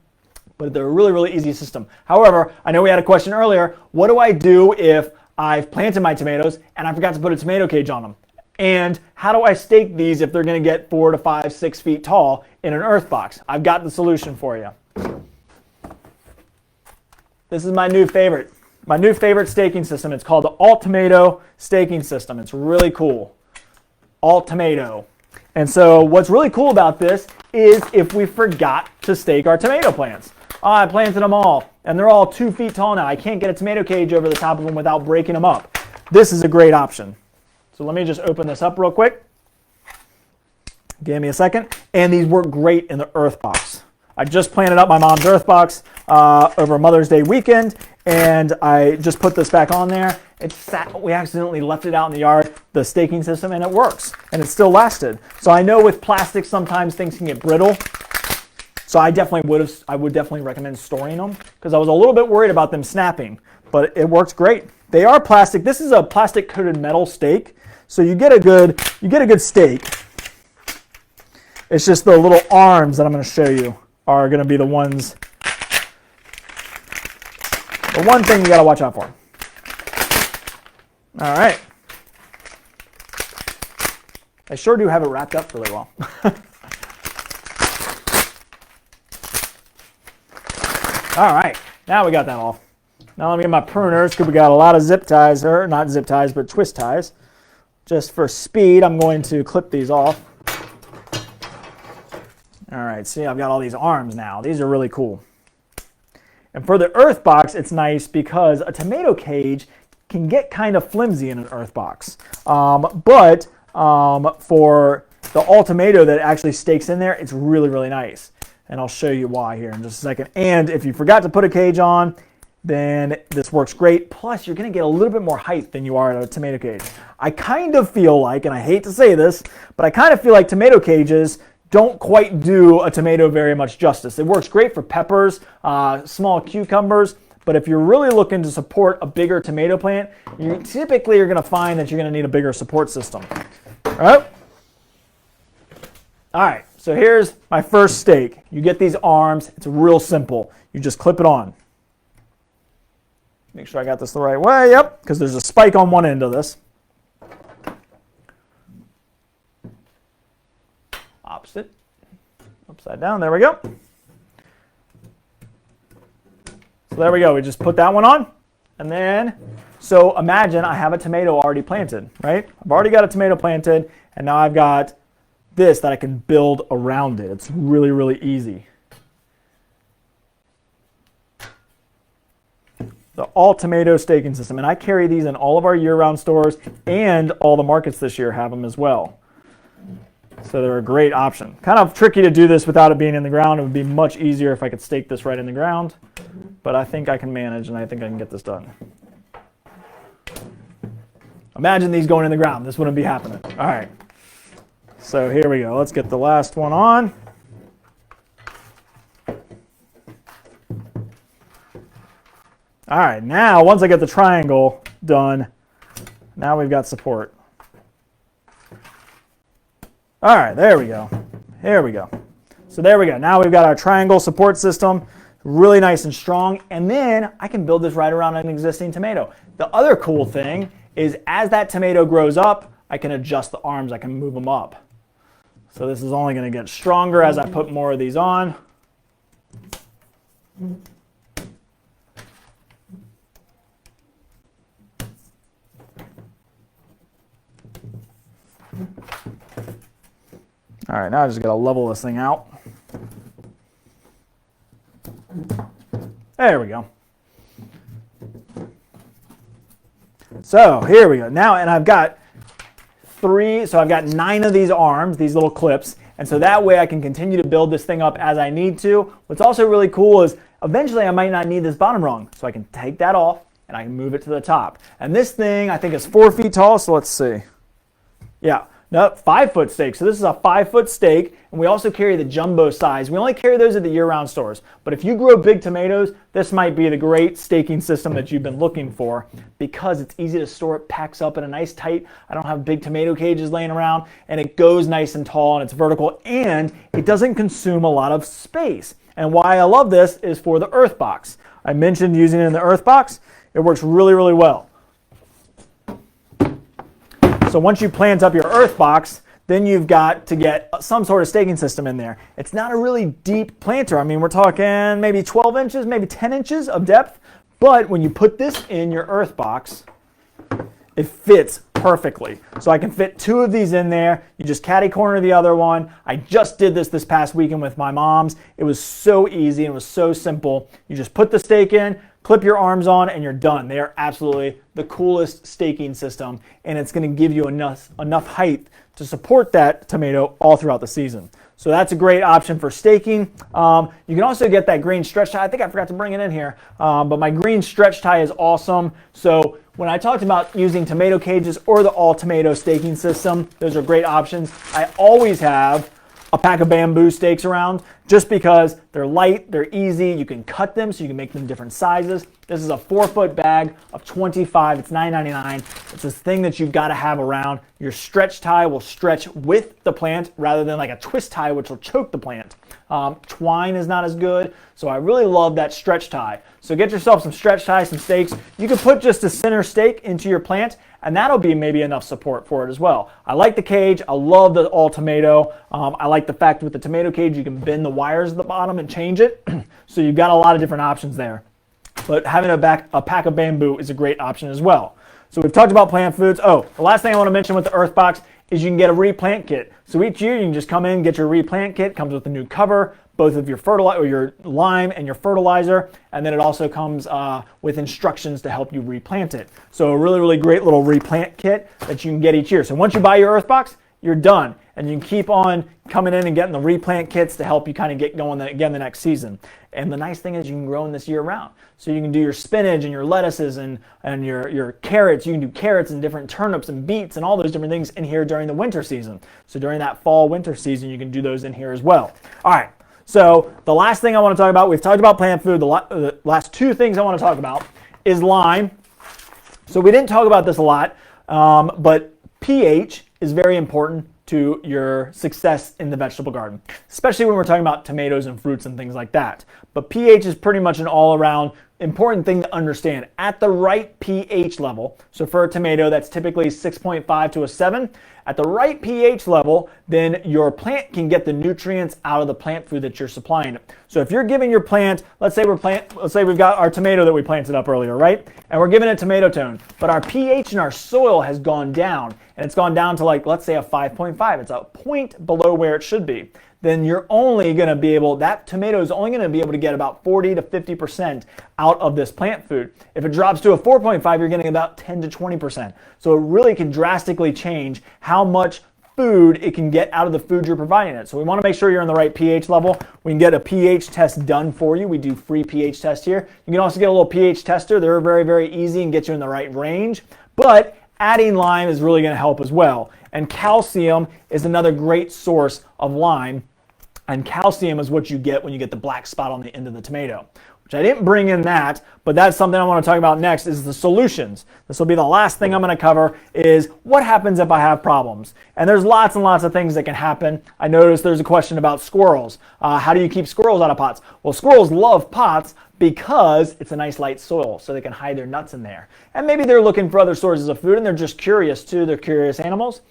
But they're a really, really easy system. However, I know we had a question earlier. What do I do if I've planted my tomatoes and I forgot to put a tomato cage on them? And how do I stake these if they're going to get 4 to 5, 6 feet tall in an earth box? I've got the solution for you. This is my new favorite staking system. It's called the Alt-Tomato staking system. It's really cool. Alt-Tomato. And so what's really cool about this is if we forgot to stake our tomato plants. I planted them all, and they're all 2 feet tall now. I can't get a tomato cage over the top of them without breaking them up. This is a great option. So let me just open this up real quick. Give me a second. And these work great in the earth box. I just planted up my mom's earth box over Mother's Day weekend, and I just put this back on there. We accidentally left it out in the yard, the staking system, and it works. And it still lasted. So I know with plastic sometimes things can get brittle. So I would definitely recommend storing them because I was a little bit worried about them snapping, but it works great. They are plastic. This is a plastic coated metal stake. So you get a good stake. It's just the little arms that I'm going to show you are going to be the one thing you got to watch out for. All right. I sure do have it wrapped up really well. All right, now we got that off. Now let me get my pruners because we got a lot of zip ties, or not zip ties, but twist ties. Just for speed, I'm going to clip these off. All right, see, I've got all these arms now. These are really cool. And for the earth box, it's nice because a tomato cage can get kind of flimsy in an earth box. But for the Alt-Tomato that actually stakes in there, it's really, really nice. And I'll show you why here in just a second. And if you forgot to put a cage on, then this works great. Plus, you're going to get a little bit more height than you are at a tomato cage. I kind of feel like, and I hate to say this, but I kind of feel like tomato cages don't quite do a tomato very much justice. It works great for peppers, small cucumbers, but if you're really looking to support a bigger tomato plant, you typically are going to find that you're going to need a bigger support system. All right. So here's my first stake. You get these arms. It's real simple. You just clip it on. Make sure I got this the right way. Yep, because there's a spike on one end of this. Opposite. Upside down. There we go. So there we go. We just put that one on. And then, so imagine I have a tomato already planted, right? I've already got a tomato planted, and now I've got this that I can build around it. It's really, really easy. The all tomato staking system, and I carry these in all of our year-round stores, and all the markets this year have them as well. So they're a great option. Kind of tricky to do this without it being in the ground. It would be much easier if I could stake this right in the ground, but I think I can manage, and I think I can get this done. Imagine these going in the ground. This wouldn't be happening. All right. So here we go. Let's get the last one on. All right, now once I get the triangle done, now we've got support. All right, there we go. Here we go. So there we go. Now we've got our triangle support system, really nice and strong, and then I can build this right around an existing tomato. The other cool thing is as that tomato grows up, I can adjust the arms, I can move them up. So this is only going to get stronger as I put more of these on. All right, now I just got to level this thing out. There we go. So here we go. Now, and I've got 9 of these arms, these little clips, and so that way I can continue to build this thing up as I need to. What's also really cool is eventually I might not need this bottom rung, so I can take that off and I can move it to the top. And this thing I think is 4 feet tall, so let's see. Yeah. No, 5-foot stake. So this is a 5-foot stake, and we also carry the jumbo size. We only carry those at the year-round stores. But if you grow big tomatoes, this might be the great staking system that you've been looking for because it's easy to store. It packs up in a nice tight. I don't have big tomato cages laying around, and it goes nice and tall, and it's vertical, and it doesn't consume a lot of space. And why I love this is for the earth box. I mentioned using it in the earth box. It works really, really well. So once you plant up your earth box, then you've got to get some sort of staking system in there. It's not a really deep planter. I mean, we're talking maybe 12 inches, maybe 10 inches of depth. But when you put this in your earth box, it fits perfectly. So I can fit 2 of these in there. You just catty corner the other one. I just did this past weekend with my mom's. It was so easy and it was so simple. You just put the stake in, clip your arms on, and you're done. They are absolutely the coolest staking system, and it's going to give you enough height to support that tomato all throughout the season. So that's a great option for staking. You can also get that green stretch tie. I think I forgot to bring it in here, but my green stretch tie is awesome. So when I talked about using tomato cages or the all tomato staking system, those are great options. I always have a pack of bamboo stakes around just because they're light, they're easy, you can cut them so you can make them different sizes. This is a 4-foot bag of 25, it's $9.99. It's this thing that you've got to have around. Your stretch tie will stretch with the plant rather than like a twist tie which will choke the plant. Twine is not as good, so I really love that stretch tie. So get yourself some stretch ties, some stakes. You can put just a center stake into your plant and that'll be maybe enough support for it as well. I like the cage, I love the all tomato. I like the fact with the tomato cage you can bend the wires at the bottom and change it. So you've got a lot of different options there. But having a pack of bamboo is a great option as well. So we've talked about plant foods. Oh, the last thing I want to mention with the earth box is you can get a replant kit. So each year you can just come in, get your replant kit. It comes with a new cover, both of your fertilizer, or your lime and your fertilizer, and then it also comes with instructions to help you replant it. So a really, really great little replant kit that you can get each year. So once you buy your earth box, you're done. And you can keep on coming in and getting the replant kits to help you kind of get going again the next season. And the nice thing is you can grow in this year round. So you can do your spinach and your lettuces and your carrots. You can do carrots and different turnips and beets and all those different things in here during the winter season. So during that fall winter season, you can do those in here as well. All right. So the last thing I want to talk about, we've talked about plant food. The last 2 things I want to talk about is lime. So we didn't talk about this a lot, but pH is very important to your success in the vegetable garden, especially when we're talking about tomatoes and fruits and things like that. But pH is pretty much an all-around important thing to understand. At the right pH level, so for a tomato that's typically 6.5 to a 7, at the right pH level, then your plant can get the nutrients out of the plant food that you're supplying it. So if you're giving your plant, let's say we've got our tomato that we planted up earlier, right? And we're giving it tomato tone, but our pH in our soil has gone down, and it's gone down to, like, let's say a 5.5. It's a point below where it should be. Then you're only going to be able, that tomato is only going to be able to get about 40 to 50% out of this plant food. If it drops to a 4.5, you're getting about 10 to 20%. So it really can drastically change how much food it can get out of the food you're providing it. So we want to make sure you're in the right pH level. We can get a pH test done for you. We do free pH tests here. You can also get a little pH tester. They're very, very easy and get you in the right range. But adding lime is really going to help as well. And calcium is another great source of lime. And calcium is what you get when you get the black spot on the end of the tomato, which I didn't bring in that, but that's something I want to talk about next is the solutions. This will be the last thing I'm going to cover is what happens if I have problems. And there's lots and lots of things that can happen. I noticed there's a question about squirrels. How do you keep squirrels out of pots? Well, squirrels love pots because it's a nice light soil, so they can hide their nuts in there. And maybe they're looking for other sources of food, and they're just curious too. They're curious animals.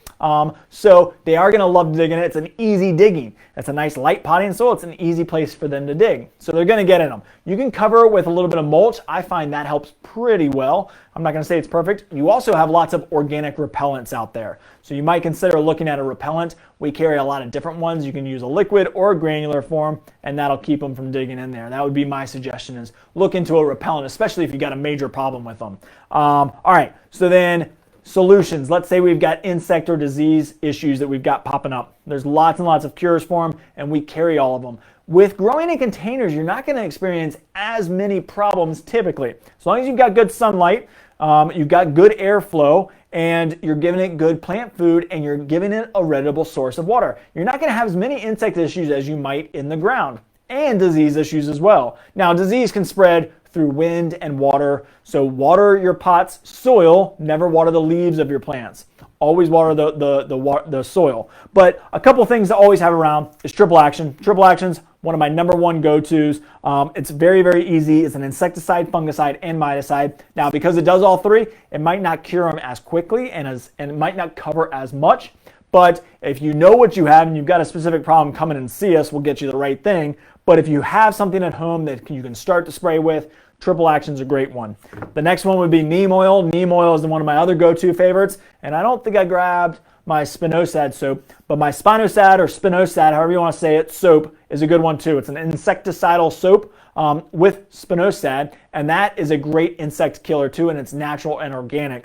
So they are going to love digging it. It's an easy digging. It's a nice light potting soil. It's an easy place for them to dig. So they're going to get in them. You can cover it with a little bit of mulch. I find that helps pretty well. I'm not going to say it's perfect. You also have lots of organic repellents out there. So you might consider looking at a repellent. We carry a lot of different ones. You can use a liquid or a granular form, and that'll keep them from digging in there. That would be my suggestion is look into a repellent, especially if you got a major problem with them. All right, so then solutions. Let's say we've got insect or disease issues that we've got popping up. There's lots and lots of cures for them, and we carry all of them. With growing in containers, you're not going to experience as many problems typically. As long as you've got good sunlight, you've got good airflow, and you're giving it good plant food, and you're giving it a reputable source of water. You're not going to have as many insect issues as you might in the ground, and disease issues as well. Now, disease can spread through wind and water, so water your pot's soil, never water the leaves of your plants. Always water the soil. But a couple things to always have around is triple action. Triple action's one of my number one go-tos. It's very, very easy. It's an insecticide, fungicide, and miticide. Now, because it does all three, it might not cure them as quickly and it might not cover as much. But if you know what you have and you've got a specific problem, come in and see us. We'll get you the right thing. But if you have something at home that you can start to spray with, triple action's a great one. The next one would be neem oil. Neem oil is one of my other go-to favorites. And I don't think I grabbed my spinosad soap, but my spinosad or spinosad, however you want to say it, soap is a good one too. It's an insecticidal soap with spinosad, and that is a great insect killer too, and it's natural and organic.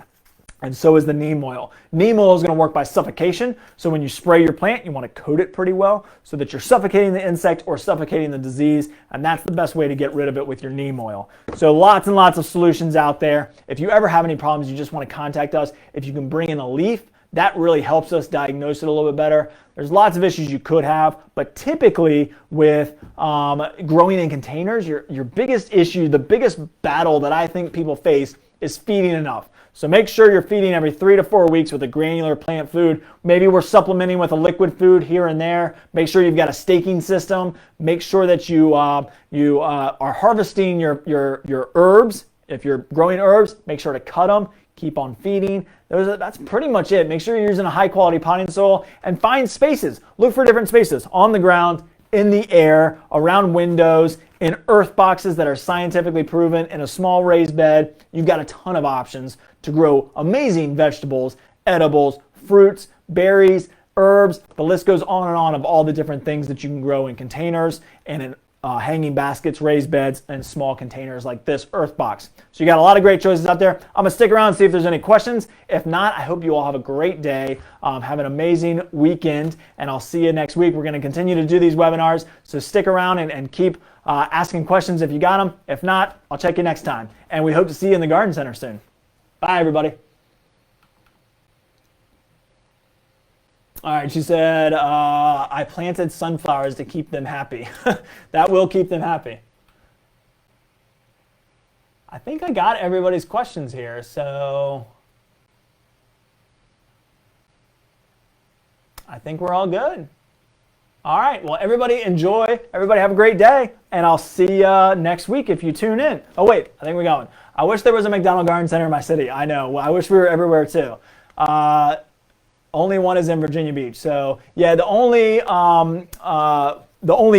And so is the neem oil. Neem oil is going to work by suffocation. So when you spray your plant, you want to coat it pretty well so that you're suffocating the insect or suffocating the disease. And that's the best way to get rid of it with your neem oil. So lots and lots of solutions out there. If you ever have any problems, you just want to contact us. If you can bring in a leaf, that really helps us diagnose it a little bit better. There's lots of issues you could have, but typically with growing in containers, your biggest issue, the biggest battle that I think people face is feeding enough. So make sure you're feeding every 3 to 4 weeks with a granular plant food. Maybe we're supplementing with a liquid food here and there. Make sure you've got a staking system. Make sure that you are harvesting your herbs. If you're growing herbs, make sure to cut them. Keep on feeding. That's pretty much it. Make sure you're using a high quality potting soil and find spaces. Look for different spaces on the ground, in the air, around windows, in earth boxes that are scientifically proven, in a small raised bed. You've got a ton of options to grow amazing vegetables, edibles, fruits, berries, herbs. The list goes on and on of all the different things that you can grow in containers and in hanging baskets, raised beds, and small containers like this earth box. So you got a lot of great choices out there. I'm gonna stick around and see if there's any questions. If not, I hope you all have a great day. Have an amazing weekend, and I'll see you next week. We're gonna continue to do these webinars, so stick around and keep asking questions if you got them. If not, I'll check you next time. And we hope to see you in the garden center soon. Bye, everybody. All right, she said, I planted sunflowers to keep them happy. That will keep them happy. I think I got everybody's questions here, so. I think we're all good. All right, well, everybody enjoy. Everybody have a great day, and I'll see you next week if you tune in. Oh, wait, I think we're going. I wish there was a McDonald Garden Center in my city. I know. I wish we were everywhere, too. Only one is in Virginia Beach. So, yeah, the only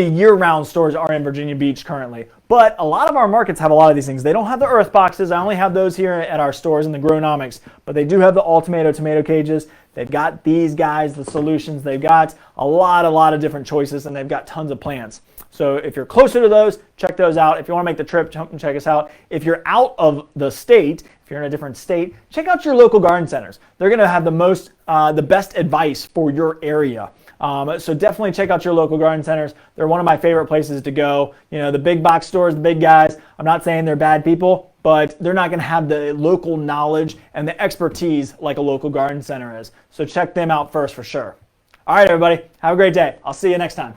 year-round stores are in Virginia Beach currently. But a lot of our markets have a lot of these things. They don't have the earth boxes. I only have those here at our stores in the Grownomics. But they do have the all tomato cages. They've got these guys, the solutions. They've got a lot of different choices, and they've got tons of plants. So if you're closer to those, check those out. If you want to make the trip, come and check us out. If you're out of the state, if you're in a different state, check out your local garden centers. They're going to have the best advice for your area. So definitely check out your local garden centers. They're one of my favorite places to go. You know, the big box stores, the big guys, I'm not saying they're bad people, but they're not going to have the local knowledge and the expertise like a local garden center is. So check them out first for sure. All right, everybody, have a great day. I'll see you next time.